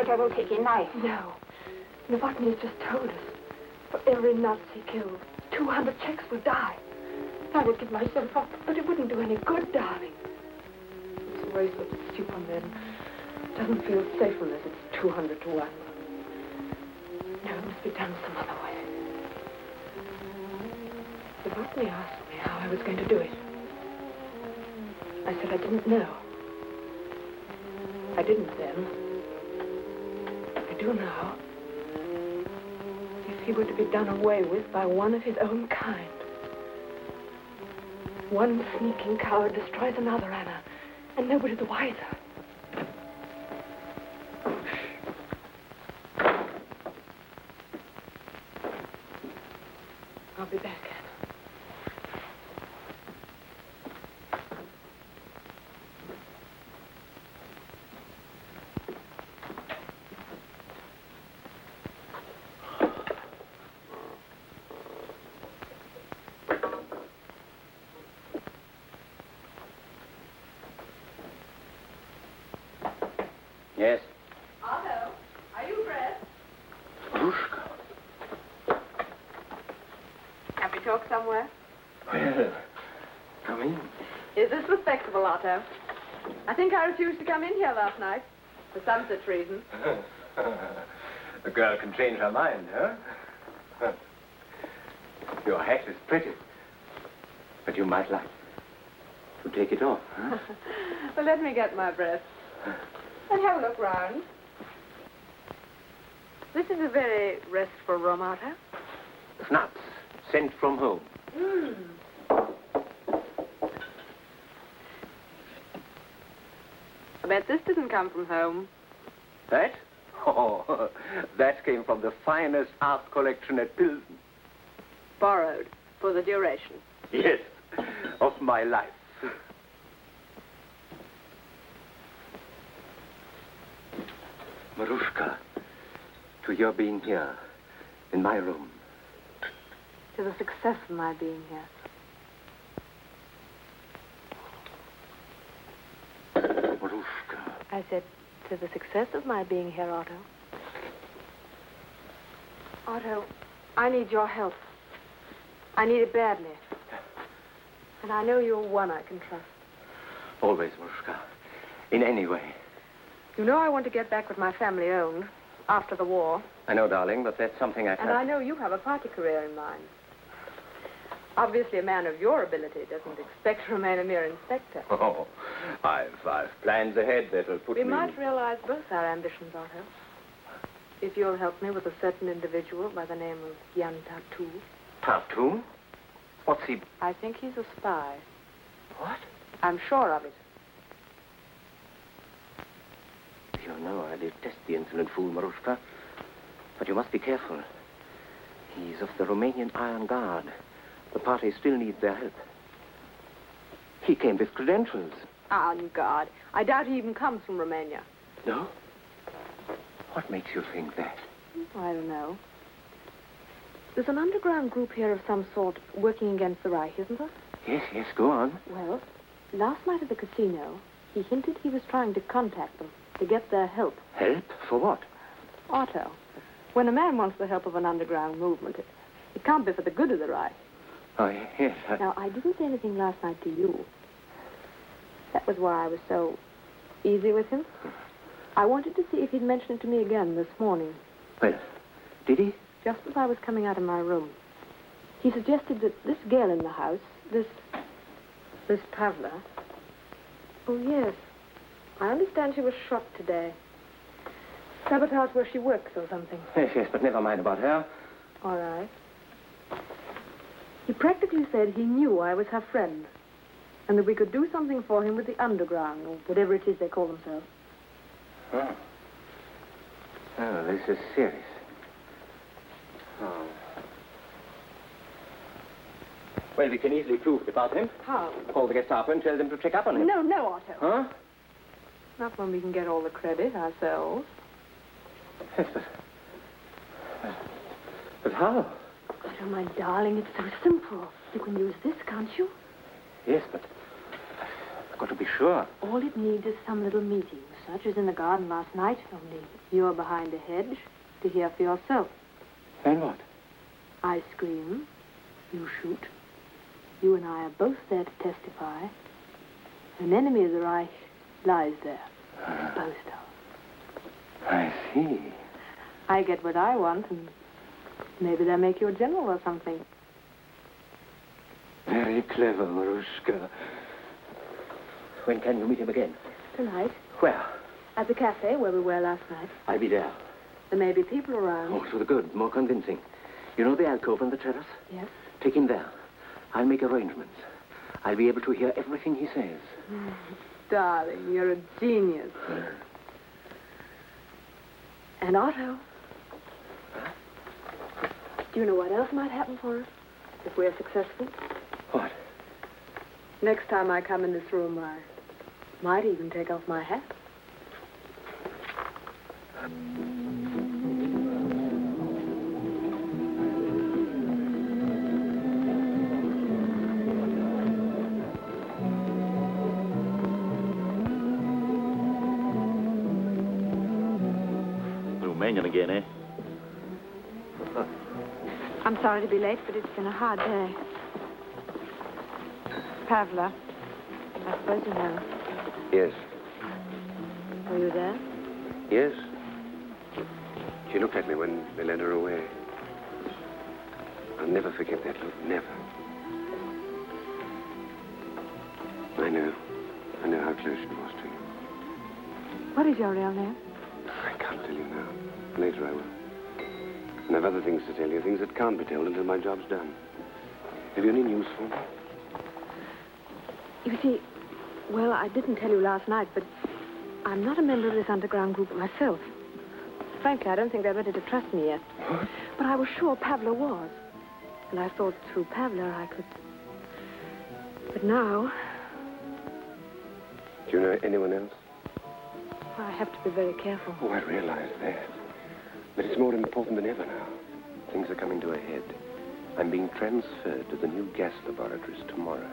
I will take a knife. No. Novotny has just told us. For every Nazi killed, 200 Czechs will die. I would give myself up, but it wouldn't do any good, darling. It's a waste of soup on them. It doesn't feel safe unless it's 200 to 1. No, it must be done some other way. Novotny asked me how I was going to do it. I said I didn't know. I didn't then. I do now. If he were to be done away with by one of his own kind. One sneaking coward destroys another, Anna, and nobody the wiser. I'll be back, Anna. Yes? Otto, are you dressed? Marushka. Can we talk somewhere? Well, come in. Is this respectable, Otto? I think I refused to come in here last night. For some such reason. The girl can change her mind, huh? Your hat is pretty. But you might like to take it off, huh? Well, let me get my breath. And have a look round. This is a very restful room, Otto. Snaps sent from home. I bet this didn't come from home. That? Oh, that came from the finest art collection at Pilsen. Borrowed for the duration. Yes, of my life. Marushka, to your being here, in my room. To the success of my being here. Marushka. I said, to the success of my being here, Otto. Otto, I need your help. I need it badly. And I know you're one I can trust. Always, Marushka. In any way. You know I want to get back with my family owned after the war. I know, darling, but that's something I can't... And I know you have a party career in mind. Obviously, a man of your ability doesn't expect to remain a mere inspector. Oh, I've plans ahead that'll put We me... might realize both our ambitions, Otto. If you'll help me with a certain individual by the name of Jan Tartu. Tartu? What's he... I think he's a spy. What? I'm sure of it. you know, I detest the insolent fool, Marushka. But you must be careful. He's of the Romanian Iron Guard. The party still needs their help. He came with credentials. Iron Guard. I doubt he even comes from Romania. No? What makes you think that? I don't know. There's an underground group here of some sort working against the Reich, isn't there? Yes, go on. Well, last night at the casino, he hinted he was trying to contact them to get their help. Help? For what? Otto, when a man wants the help of an underground movement, it can't be for the good of the Reich. Oh, yes. Now, I didn't say anything last night to you. That was why I was so easy with him. I wanted to see if he'd mention it to me again this morning. Well, did he? Just as I was coming out of my room. He suggested that this girl in the house, this Pavla... Oh, yes. I understand she was shot today. Sabotage where she works or something. Yes, but never mind about her. All right. He practically said he knew I was her friend, and that we could do something for him with the underground, or whatever it is they call themselves. Oh. Oh, this is serious. Oh. Well, we can easily prove it about him. How? Call the Gestapo and tell them to check up on him. No, Otto. Huh? Not when we can get all the credit ourselves. Yes, but how? Otto, my darling, it's so simple. You can use this, can't you? Yes, but I've got to be sure. All it needs is some little meeting, such as in the garden last night, only you're behind a hedge to hear for yourself. And what? I scream, you shoot. You and I are both there to testify. An enemy of the Reich lies there, disposed of. I see. I get what I want, and maybe they'll make you a general or something. Very clever, Marushka. When can you meet him again? Tonight. Where? At the cafe where we were last night. I'll be there. There may be people around. Oh, so the good, more convincing. You know the alcove on the terrace? Yes. Take him there. I'll make arrangements. I'll be able to hear everything he says. Darling, you're a genius. And Otto. Do you know what else might happen for us if we're successful? What? Next time I come in this room, I might even take off my hat. Romanian again, eh? I'm sorry to be late, but it's been a hard day. Pavla, I suppose you know. Yes. Were you there? Yes. She looked at me when they led her away. I'll never forget that look, never. I know how close she was to you. What is your real name? I can't tell you now. Later I will. And I've other things to tell you, things that can't be told until my job's done. Have you any news for me? You see, well, I didn't tell you last night, but I'm not a member of this underground group myself. Frankly, I don't think they're ready to trust me yet. What? But I was sure Pavla was. And I thought through Pavla I could... But now... Do you know anyone else? I have to be very careful. Oh, I realize that. But it's more important than ever now. Things are coming to a head. I'm being transferred to the new gas laboratories tomorrow.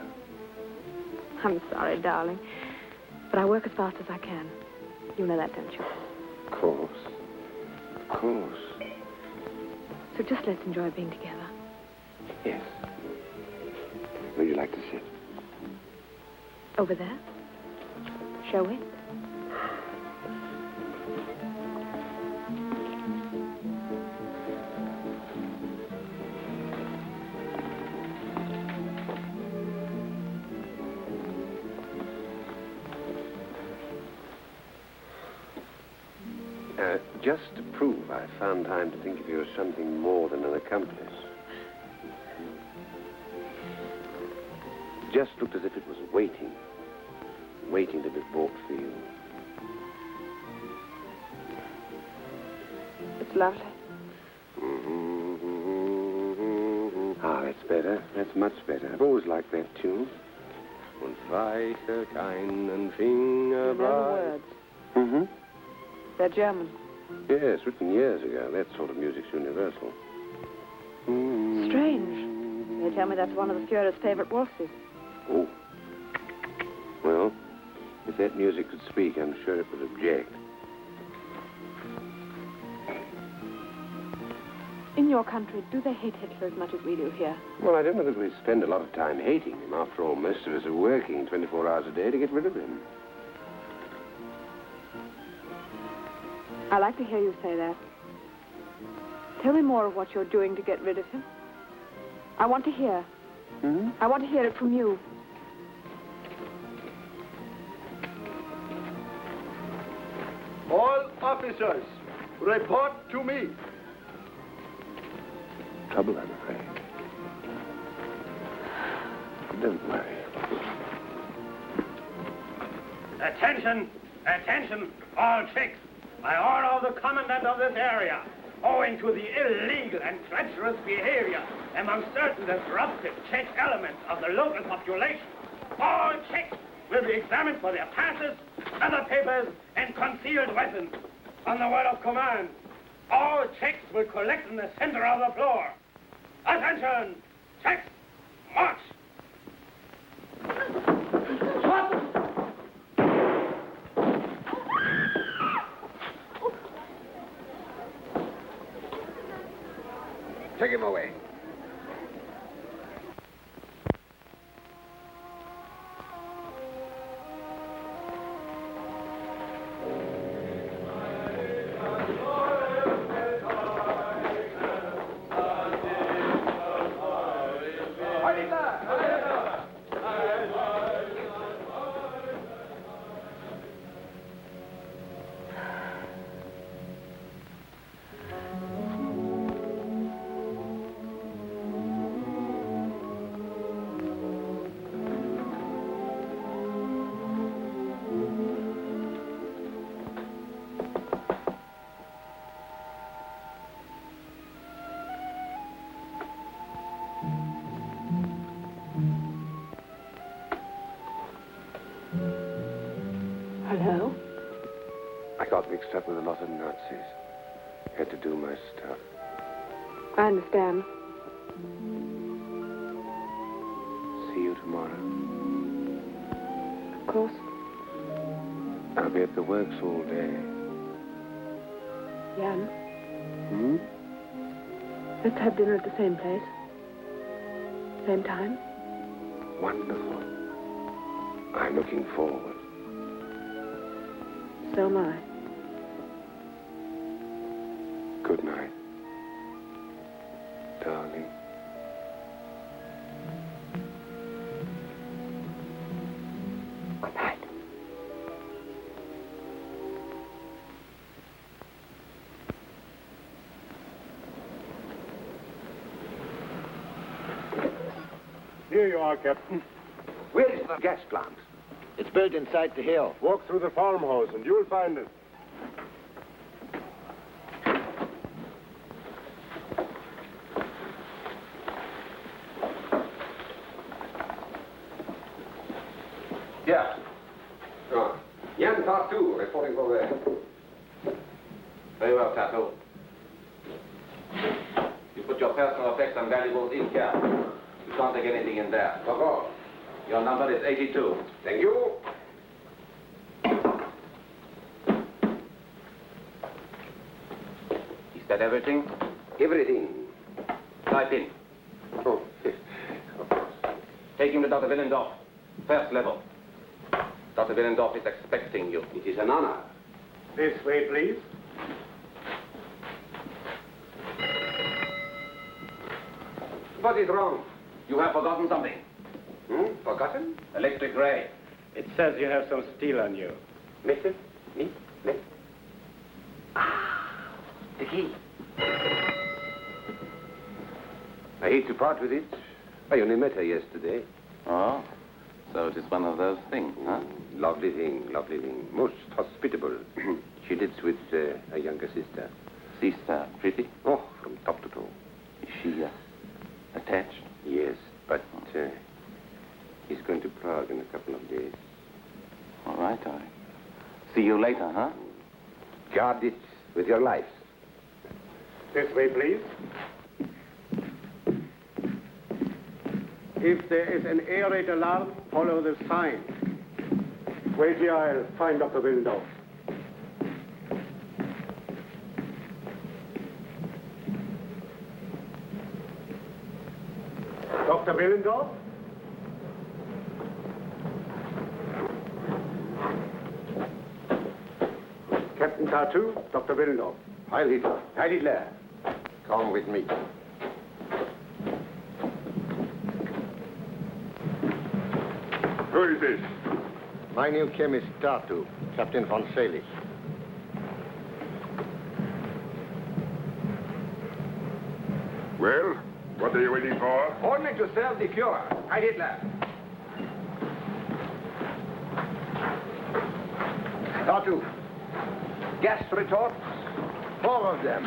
I'm sorry, darling. But I work as fast as I can. You know that, don't you? Of course. Of course. So just let's enjoy being together. Yes. Where would you like to sit? Over there? Shall we? Just to prove I found time to think of you as something more than an accomplice. Just looked as if it was waiting to be bought for you. It's lovely. Ah, that's better. That's much better. I've always liked that tune. Und weiche keinen Finger You know the words. Mm-hmm. They're German. Yes, written years ago. That sort of music's universal. Strange. They tell me that's one of the Führer's favorite waltzes. Oh. Well, if that music could speak, I'm sure it would object. In your country, do they hate Hitler as much as we do here? Well, I don't know that we spend a lot of time hating him. After all, most of us are working 24 hours a day to get rid of him. I like to hear you say that. Tell me more of what you're doing to get rid of him. I want to hear. Mm-hmm. I want to hear it from you. All officers, report to me. Trouble, I'm afraid. Don't worry. Attention! Attention, all chicks! By order of the commandant of this area, owing to the illegal and treacherous behavior among certain disruptive Czech elements of the local population, all chicks will be examined for their passes, other papers, and concealed weapons. On the word of command, all chicks will collect in the center of the floor. Attention! Chicks, march! Take him away. Hello? I got mixed up with a lot of Nazis. Had to do my stuff. I understand. See you tomorrow. Of course. I'll be at the works all day. Jan, Hmm? let's have dinner at the same place. Same time. Wonderful. I'm looking forward. So am I. Good night, darling. Good night. Here you are, Captain. Where is the gas plant? It's built inside the hill. Walk through the farmhouse and you'll find it. Yeah. Oh. Jan Tattoo, reporting for there. Very well, Tattoo. You put your personal effects and valuables in here. You can't take anything in there. Of course. Your number is 82. Thank you. Is that everything? Everything. Type in. Oh, Take him to Dr. Willendorf. First level. Dr. Willendorf is expecting you. it is an honor. This way, please. What is wrong? You have forgotten something. Forgotten? Electric ray. It says you have some steel on you. Mister? Me? Me? Ah, the key. I hate to part with it. I only met her yesterday. Oh? So it is one of those things, huh? Lovely thing, lovely thing. Most hospitable. She lives with a younger sister. this pretty? Oh, from top to toe. Is she attached? Yes, but he's going to Prague in a couple of days. All right, I see you later, huh? Guard it with your lives. This way, please. If there is an air raid alarm, follow the sign. Wait here, I'll find Dr. Willendorf. Dr. Willendorf? Captain Tartu, Dr. Willendorf. Heil Hitler. Heil Hitler. Come with me. Who is this? My new chemist, Tartu, Captain von Selig. Well, what are you waiting for? Only to serve the Fuhrer. Heil Hitler. Tartu, Gas retorts? 4 of them.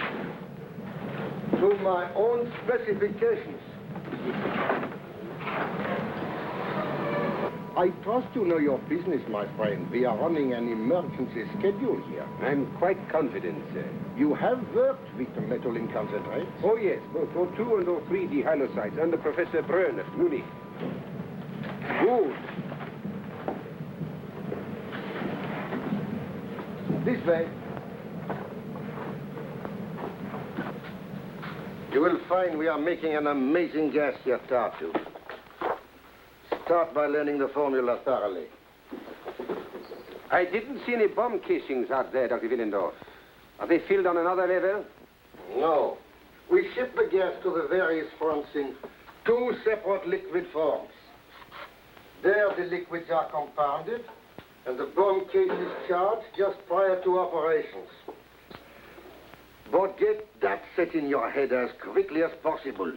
To my own specifications. I trust you know your business, my friend. We are running an emergency schedule here. I'm quite confident, sir. You have worked with the metal in concentrates? Oh, yes, both O2 and O3 dihalocytes under Professor Brön of Munich. Good. This way. You will find we are making an amazing gas here, Tartu. Start by learning the formula thoroughly. I didn't see any bomb casings out there, Dr. Willendorf. Are they filled on another level? No. We ship the gas to the various fronts in 2 separate liquid forms. There the liquids are compounded, and the bomb case is charged just prior to operations. But get that set in your head as quickly as possible.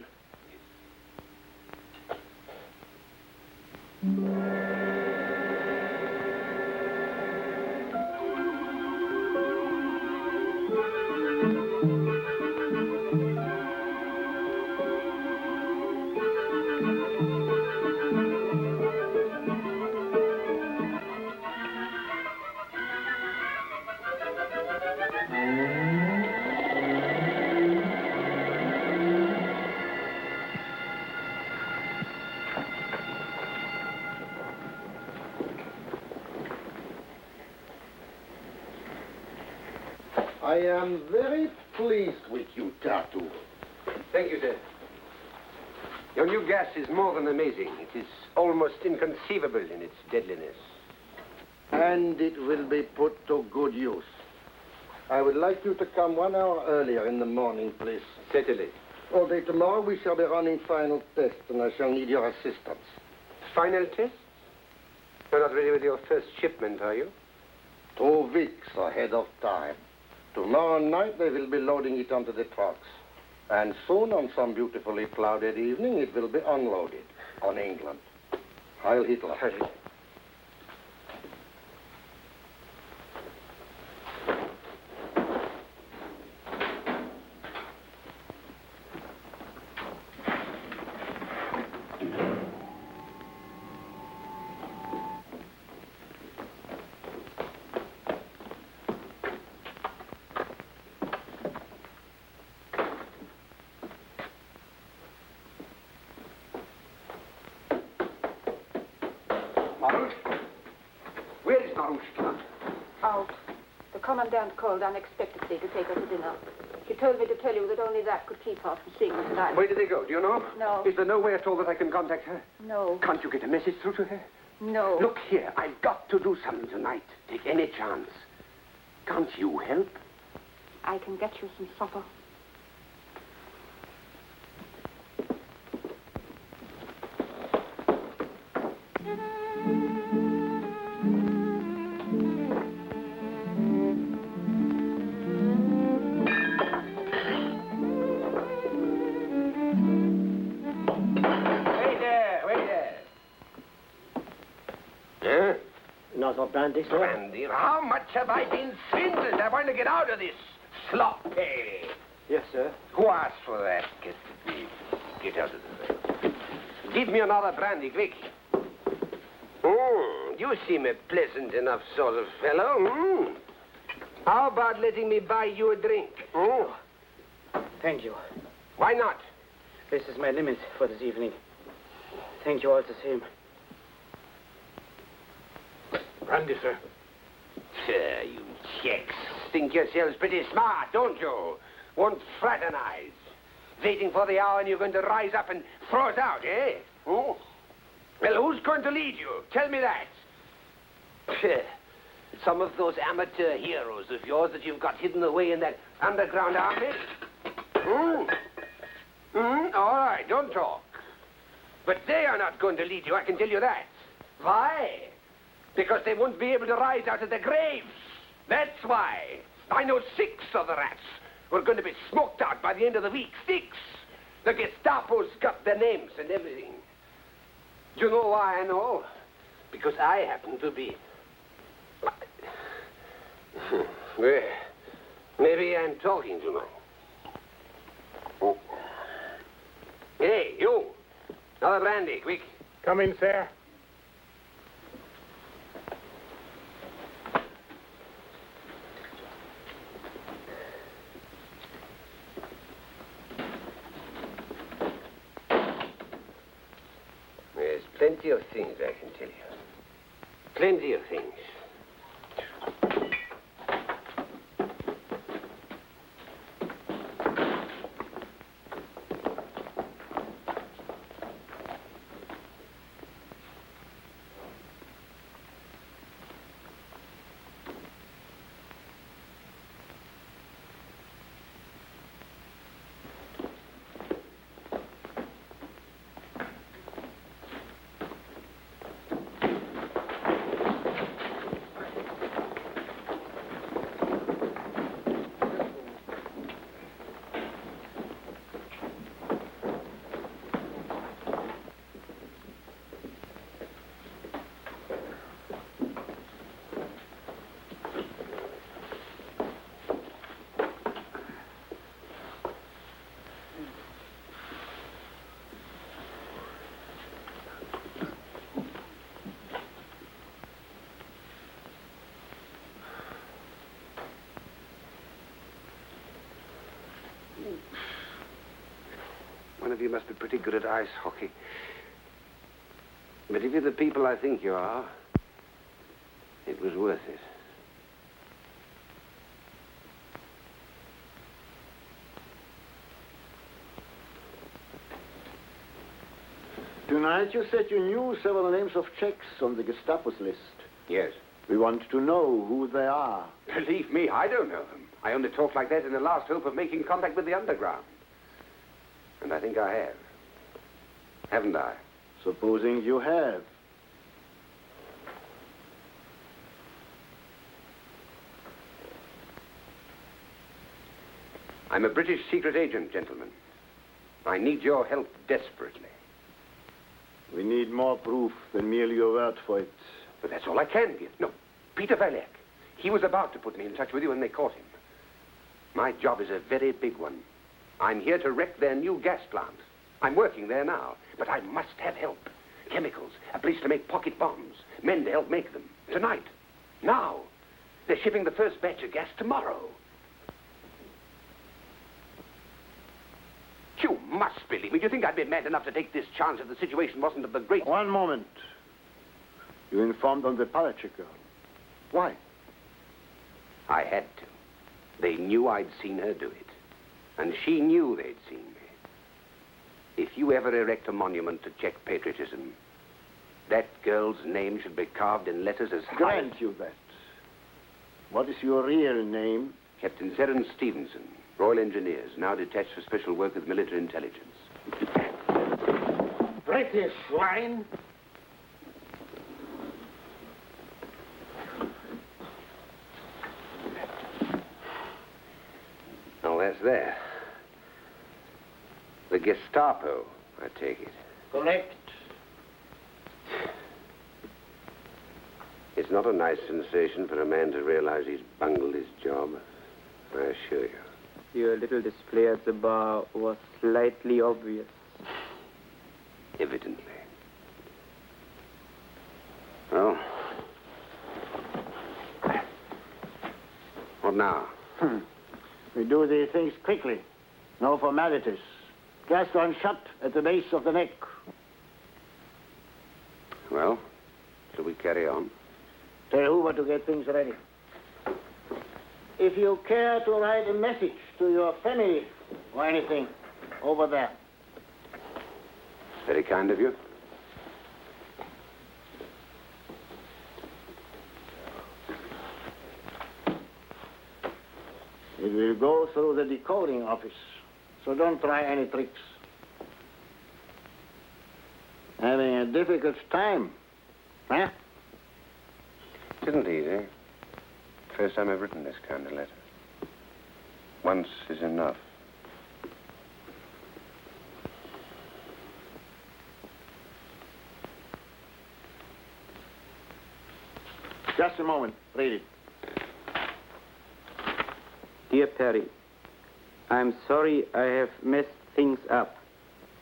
I am very pleased with you, Tartu. Thank you, sir. Your new gas is more than amazing. It is almost inconceivable in its deadliness. And it will be put to good use. I would like you to come 1 hour earlier in the morning, please. Certainly. All day tomorrow we shall be running final tests, and I shall need your assistance. Final test? You're not ready with your first shipment, are you? 2 weeks ahead of time. Tomorrow night they will be loading it onto the trucks. And soon, on some beautifully clouded evening, it will be unloaded on England. Heil Hitler. Heil Hitler. Marushka? Where is Marushka? Out. The commandant called unexpectedly to take her to dinner. She told me to tell you that only that could keep her from seeing me tonight. Where did they go? Do you know? No. Is there no way at all that I can contact her? No. Can't you get a message through to her? No. Look here, I've got to do something tonight. Take any chance. Can't you help? I can get you some supper. Another brandy, sir? Brandy? How much have I been swindled? I want to get out of this sloppy. Yes, sir. Who asked for that? Get out of the way. Give me another brandy, quick. You seem a pleasant enough sort of fellow. How about letting me buy you a drink? Thank you. Why not? This is my limit for this evening. Thank you all the same. Brandy, sir. Sure, you chicks. Think yourselves pretty smart, don't you? Won't fraternize. Waiting for the hour and you're going to rise up and throw it out, eh? Well, who's going to lead you? Tell me that. Some of those amateur heroes of yours that you've got hidden away in that underground army? All right, don't talk. But they are not going to lead you, I can tell you that. Why? Because they won't be able to rise out of their graves. That's why. I know 6 of the rats who are going to be smoked out by the end of the week. 6. The Gestapo's got their names and everything. Do you know why I know? Because I happen to be... Well, maybe I'm talking too much. Hey, you. Another brandy, quick. Come in, sir. There's plenty of things I can tell you. Plenty of things. One of you must be pretty good at ice hockey. But if you're the people I think you are, it was worth it. Tonight you said you knew several names of Czechs on the Gestapo's list. Yes. We want to know who they are. Believe me, I don't know them. I only talk like that in the last hope of making contact with the underground. And I think I have. Haven't I? Supposing you have. I'm a British secret agent, gentlemen. I need your help desperately. We need more proof than merely your word for it. But that's all I can give. No, Peter Valek. He was about to put me in touch with you when they caught him. My job is a very big one. I'm here to wreck their new gas plant. I'm working there now, but I must have help. Chemicals, a place to make pocket bombs, men to help make them. Tonight. Now. They're shipping the first batch of gas tomorrow. You must believe me. Do you think I'd be mad enough to take this chance if the situation wasn't of the great... One moment. You informed on the Palachuk girl. Why? I had to. They knew I'd seen her do it. And she knew they'd seen me. If you ever erect a monument to Czech patriotism, that girl's name should be carved in letters as high... Grant you that. What is your real name? Captain Seren Stevenson, Royal Engineers, now detached for special work with military intelligence. British swine! Oh, that's there. The Gestapo, I take it. Correct. It's not a nice sensation for a man to realize he's bungled his job, I assure you. Your little display at the bar was slightly obvious. Evidently. Well, what now? We do these things quickly. No formalities. Just one shot at the base of the neck. Well, shall we carry on? Tell Hoover to get things ready. If you care to write a message to your family or anything, over there. Very kind of you. It will go through the decoding office, so don't try any tricks. Having a difficult time, huh? It isn't easy. First time I've written this kind of letter. Once is enough. Just a moment. Read it. Dear Perry, I'm sorry I have messed things up.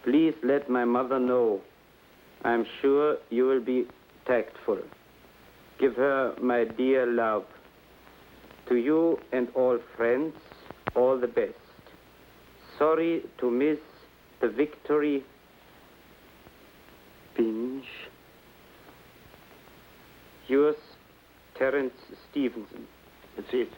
Please let my mother know. I'm sure you will be tactful. Give her my dear love. To you and all friends, all the best. Sorry to miss the victory. Binge. Yours, Terence Stevenson. That's it.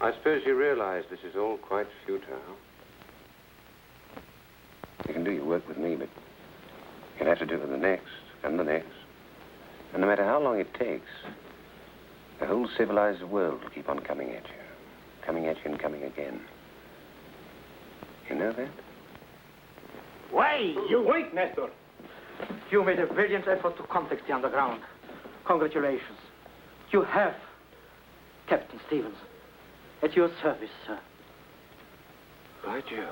I suppose you realize this is all quite futile. You can do your work with me, but you'll have to do it with the next, and the next. And no matter how long it takes, the whole civilized world will keep on coming at you. Coming at you and coming again. You know that? Wait, wait, Nestor. You made a brilliant effort to contact the underground. Congratulations. You have Captain Stevenson. At your service, sir. By Jove.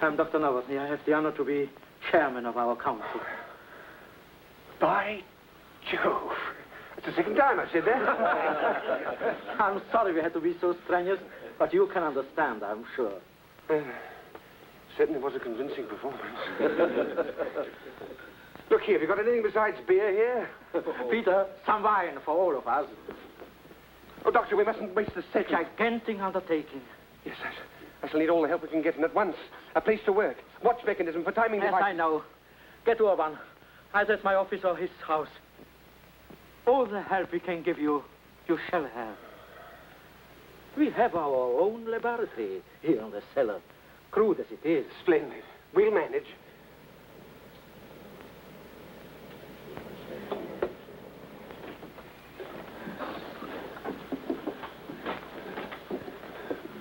I'm Dr. Novotny. I have the honor to be chairman of our council. By Jove. It's the second time I've said that. I'm sorry we had to be so strenuous, but you can understand, I'm sure. Certainly was a convincing performance. Look here, have you got anything besides beer here? Peter, some wine for all of us. Oh, Doctor, we mustn't waste the second. Gigantic undertaking. Yes, I shall need all the help we can get, and at once. A place to work. Watch mechanism for timing the Yes, I know. Get Urban. Either at my office or his house. All the help we can give you, you shall have. We have our own laboratory here in the cellar. Crude as it is. Splendid. We'll manage.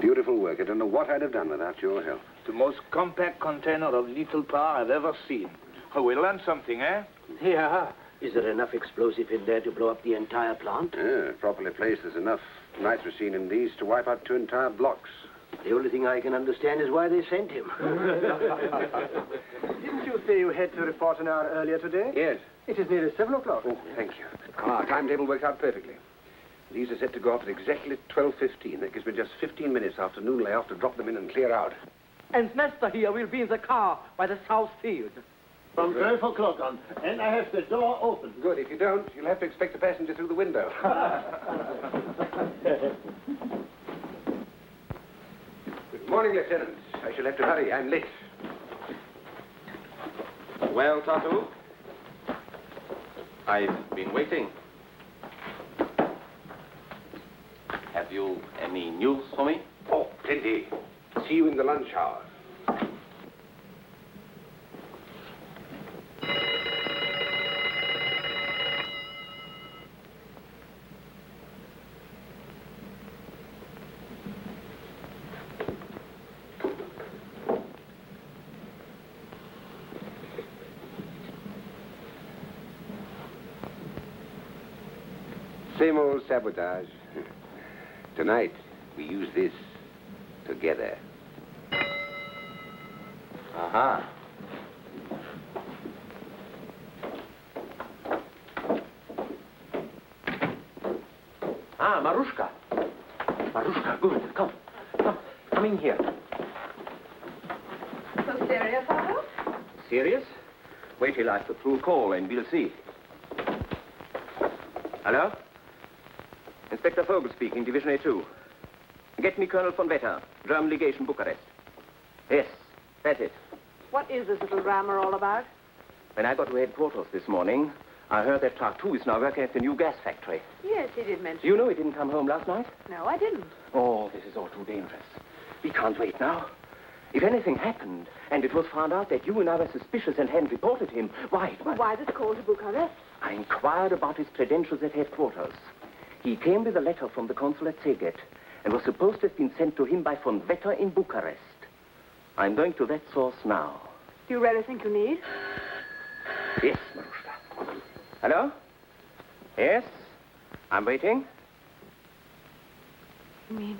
Beautiful work. I don't know what I'd have done without your help. The most compact container of lethal power I've ever seen. Oh, we learned something, eh? Yeah. Is there enough explosive in there to blow up the entire plant? Yeah, properly placed, there's enough nitrocene in these to wipe out 2 entire blocks. The only thing I can understand is why they sent him. Didn't you say you had to report an hour earlier today? Yes. It is nearly 7 o'clock. Oh, thank you. Our timetable works out perfectly. These are set to go off at exactly 12:15. That gives me just 15 minutes after noon layoff to drop them in and clear out. And Nestor here will be in the car by the south field. From 12 o'clock on. And I have the door open. Good. If you don't, you'll have to expect a passenger through the window. Good morning, Lieutenant. I shall have to hurry. I'm late. Well, Tatu? I've been waiting. Have you any news for me? Oh, plenty. See you in the lunch hour. Same old sabotage. Tonight, we use this together. Aha. Ah, Marushka. Marushka, good. Come. Come in here. So serious, Otto? Serious? Wait till I put through a call and we'll see. Hello? Inspector Vogel speaking, Division A2. Get me Colonel von Wetter, German Legation, Bucharest. Yes, that's it. What is this little drama all about? When I got to headquarters this morning, I heard that Tartu is now working at the new gas factory. Yes, he did mention. You know he didn't come home last night? No, I didn't. Oh, this is all too dangerous. We can't wait now. If anything happened, and it was found out that you and I were suspicious and hadn't reported him, why? Well, why this call to Bucharest? I inquired about his credentials at headquarters. He came with a letter from the consul at Szeged and was supposed to have been sent to him by von Wetter in Bucharest. I'm going to that source now. Do you really think you need? Yes, Marushka. Hello? Yes? I'm waiting. You mean...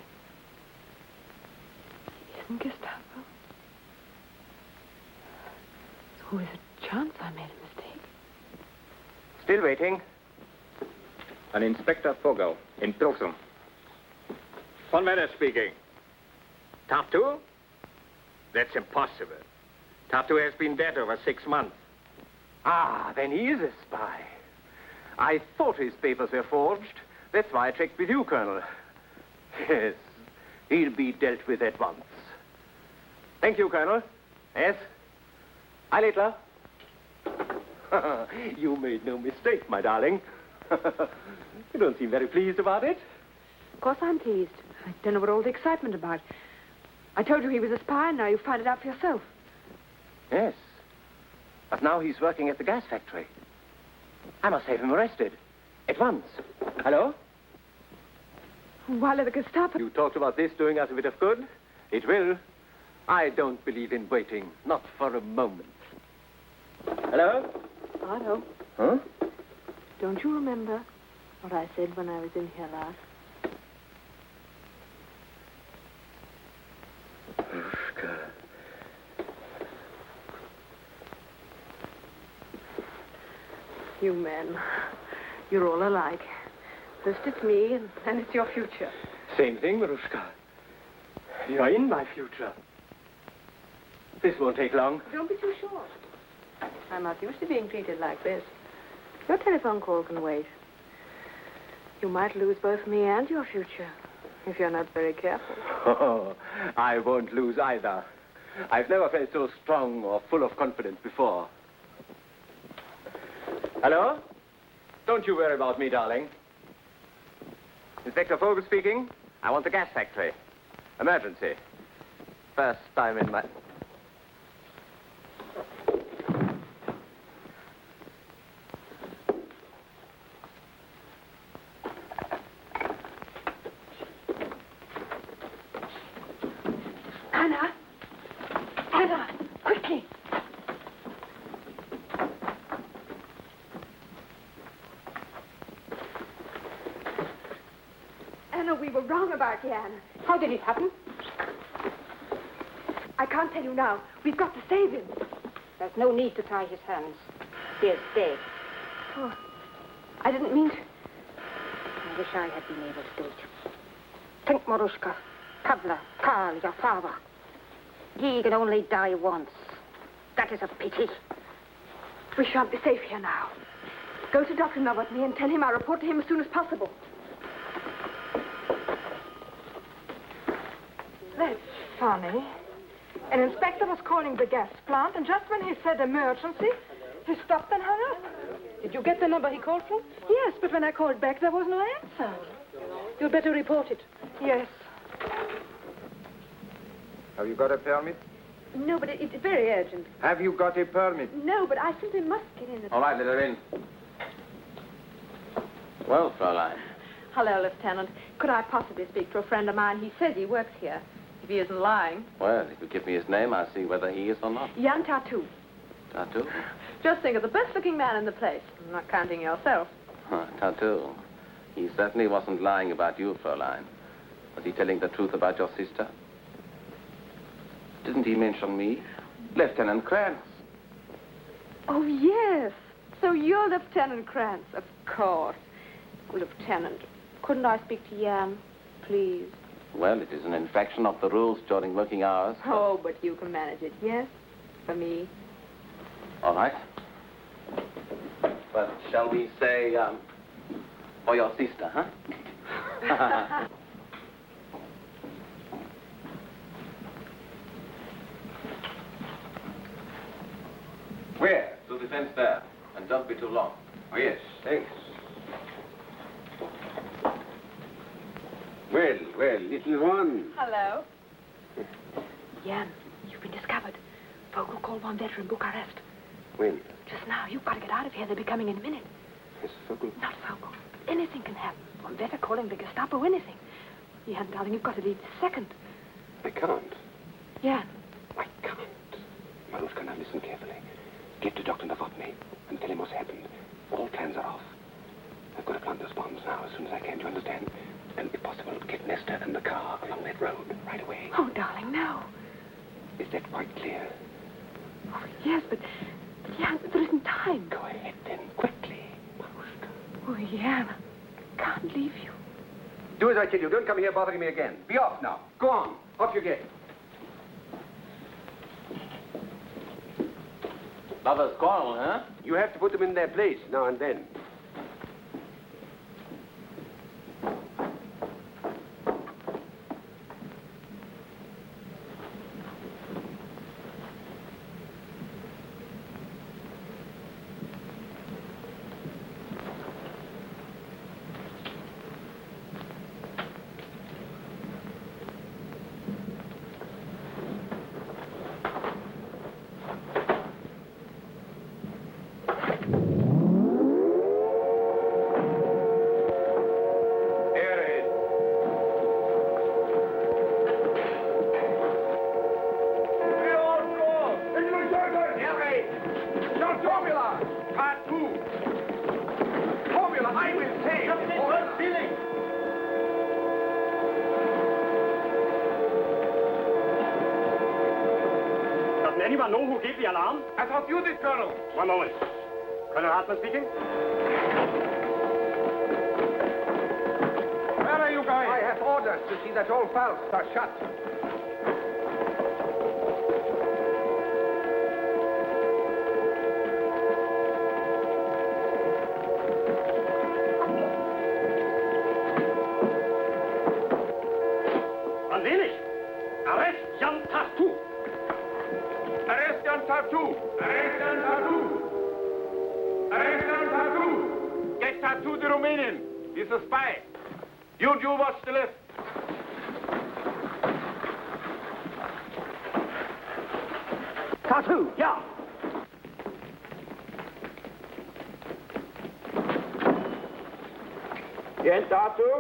isn't Gestapo? So is it chance I made a mistake? Still waiting. An Inspector Vogel in Pilsen. Von Wetter speaking. Tartu? That's impossible. Tartu has been dead over 6 months. Ah, then he is a spy. I thought his papers were forged. That's why I checked with you, Colonel. Yes, he'll be dealt with at once. Thank you, Colonel. Yes? Hi, Littler. You made no mistake, my darling. You don't seem very pleased about it. Of course I'm pleased. I don't know what all the excitement about. I told you he was a spy, and now you find it out for yourself. Yes. But now he's working at the gas factory. I must have him arrested. At once. Hello? While at the Gestapo... You talked about this doing us a bit of good. It will. I don't believe in waiting. Not for a moment. Hello? Otto. Huh? Don't you remember what I said when I was in here last? Marushka. You men, you're all alike. First it's me, and then it's your future. Same thing, Marushka. You're in my future. This won't take long. Don't be too sure. I'm not used to being treated like this. Your telephone call can wait. You might lose both me and your future if you're not very careful. Oh, I won't lose either. I've never felt so strong or full of confidence before. Hello? Don't you worry about me, darling. Inspector Vogel speaking. I want the gas factory. Emergency. First time in my... Anna! Anna! Quickly! Anna, we were wrong about Jan. How did it happen? I can't tell you now. We've got to save him. There's no need to tie his hands. He is dead. Oh, I didn't mean to... I wish I had been able to do it. Think, Marushka. Pavla, Karl, your father. He can only die once. That is a pity. We shan't be safe here now. Go to Dr. Novotny and tell him I'll report to him as soon as possible. That's funny. An inspector was calling the gas plant, and just when he said emergency, he stopped and hung up. Did you get the number he called from? Yes, but when I called back, there was no answer. You'd better report it. Yes. Have you got a permit? No, but it's very urgent. Have you got a permit? No, but I simply must get in. All right, let her in. Well, Fräulein. Hello, Lieutenant. Could I possibly speak to a friend of mine? He says he works here. If he isn't lying. Well, if you give me his name, I'll see whether he is or not. Jan Tartu. Tartu? Just think of the best-looking man in the place. I'm not counting yourself. Tartu. He certainly wasn't lying about you, Fräulein. Was he telling the truth about your sister? Didn't he mention me? Lieutenant Krantz. Oh, yes. So you're Lieutenant Krantz, of course. Lieutenant, Couldn't I speak to Jan, please? Well, it is an infraction of the rules during working hours. Oh, but you can manage it, yes? For me. All right. But shall we say, for your sister, huh? Where? To the fence there. And don't be too long. Oh, yes, thanks. Well, little one. Hello. Jan, you've been discovered. Vogel called von Vetter in Bucharest. When? Just now. You've got to get out of here. They'll be coming in a minute. Yes, Vogel. Not Vogel. Anything can happen. Von Vetter calling the Gestapo, anything. Jan, darling, you've got to leave this second. I can't. Jan. I can't. Marushka, now listen carefully. Get to Dr. Novotny and tell him what's happened. All plans are off. I've got to plant those bombs now as soon as I can, do you understand? And if possible, get Nesta and the car along that road right away. Oh, darling, no. Is that quite clear? Oh, yes, but Jan, there isn't time. Go ahead then, quickly, Marushka. Oh, Jan, I can't leave you. Do as I tell you. Don't come here bothering me again. Be off now. Go on. Off you get. Lovers quarrel, huh? You have to put them in their place now and then. Anyone know who gave the alarm? I thought you did, Colonel. One moment. Colonel Hartman speaking. Where are you going? I have orders to see that all valves are shut. Von Wenig. Arrest Jan Tartu. Arrest Jan Tartu! Arrest Jan Tartu! Arrest Jan Tartu! Get Tartu the Romanian. He's a spy. You watch the left. Tartu, yeah. Jan Tartu?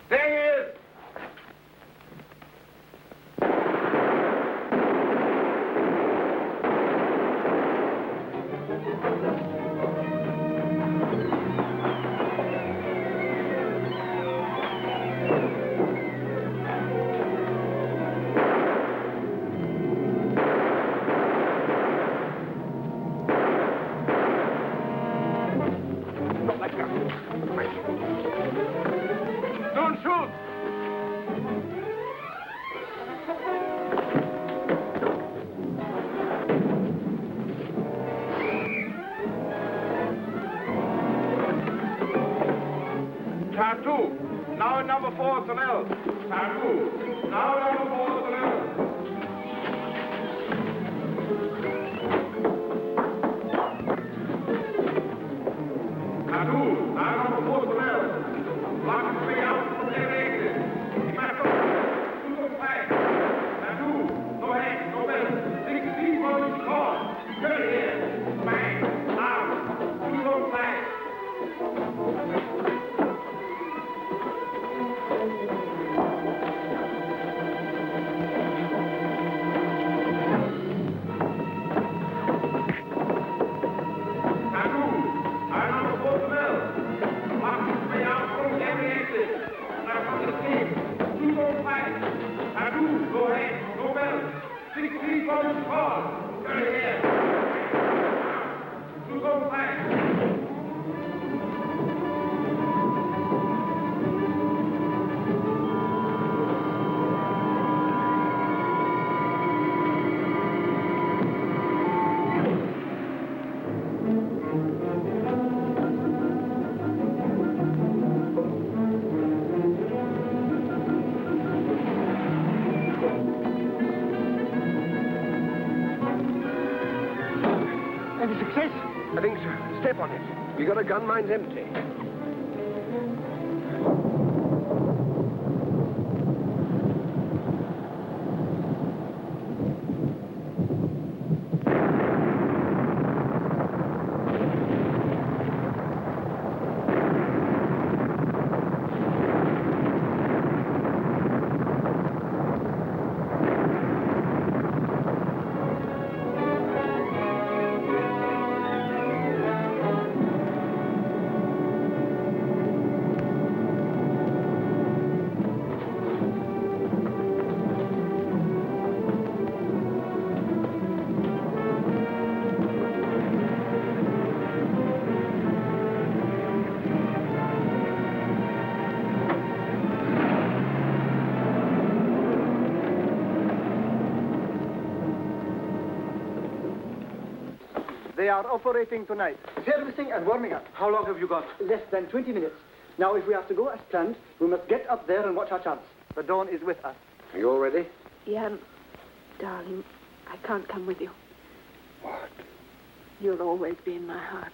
There he is! Don't shoot! Tartu, now at number 4 Tunnel. Tartu, now at number 4 Tunnel. Tartu, now at number 4 Tunnel. Block his way out from their exit. He must go. Two flag. Tartu, no hands, no bells. 16 rolling call. 30 here. Bang, out. Two flag. Any success? I think so. Step on it. We got a gun, mine's empty. They are operating tonight. Servicing and warming up. How long have you got? Less than 20 minutes. Now, if we have to go as planned, we must get up there and watch our chance. The dawn is with us. Are you all ready? Jan, darling, I can't come with you. What? You'll always be in my heart.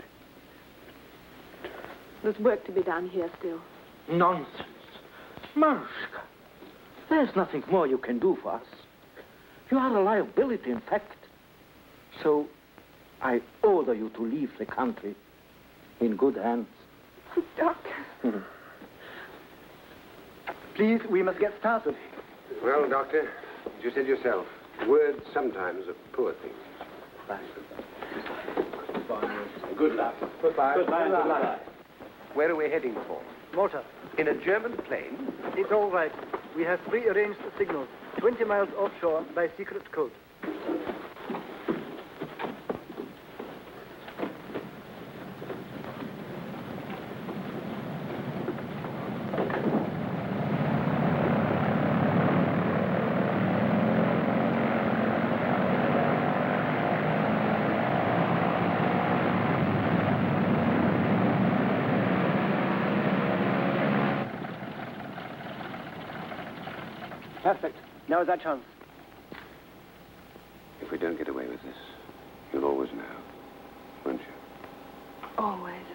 There's work to be done here still. Nonsense. Marushka, there's nothing more you can do for us. You are a liability, in fact. So, I order you to leave the country in good hands. Doctor. Please, we must get started. Well, Doctor, as you said yourself, words sometimes are poor things. Bye. Good luck. Goodbye. Goodbye. Good luck. Where are we heading for? Malta. In a German plane? It's all right. We have pre-arranged signals 20 miles offshore by secret code. Perfect. Now is our chance. If we don't get away with this, you'll always know, won't you? Always.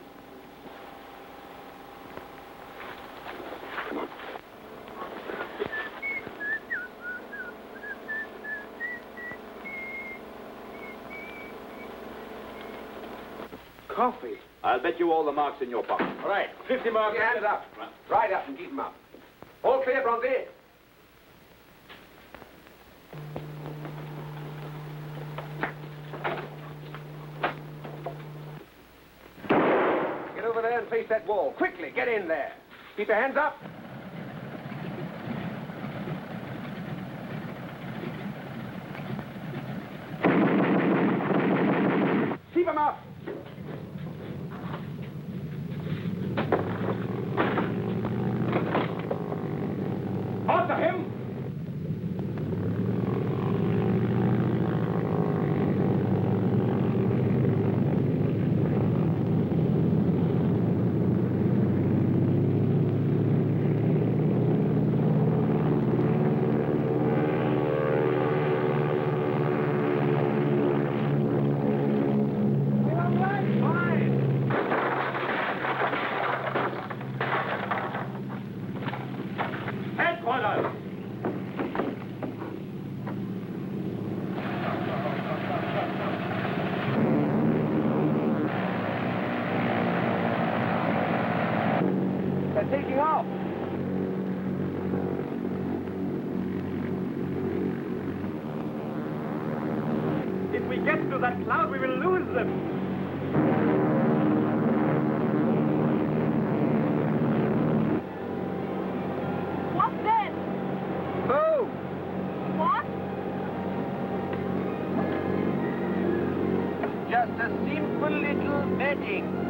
Come on. Coffee. I'll bet you all the marks in your pocket. All right, 50 marks. Keep your hands up. Right up and keep them up. All clear, Bronzy? Get over there and face that wall. Quickly, get in there. Keep your hands up. Keep them up. After him! Taking off. If we get to that cloud, we will lose them. What then? Move! What? just a simple little wedding.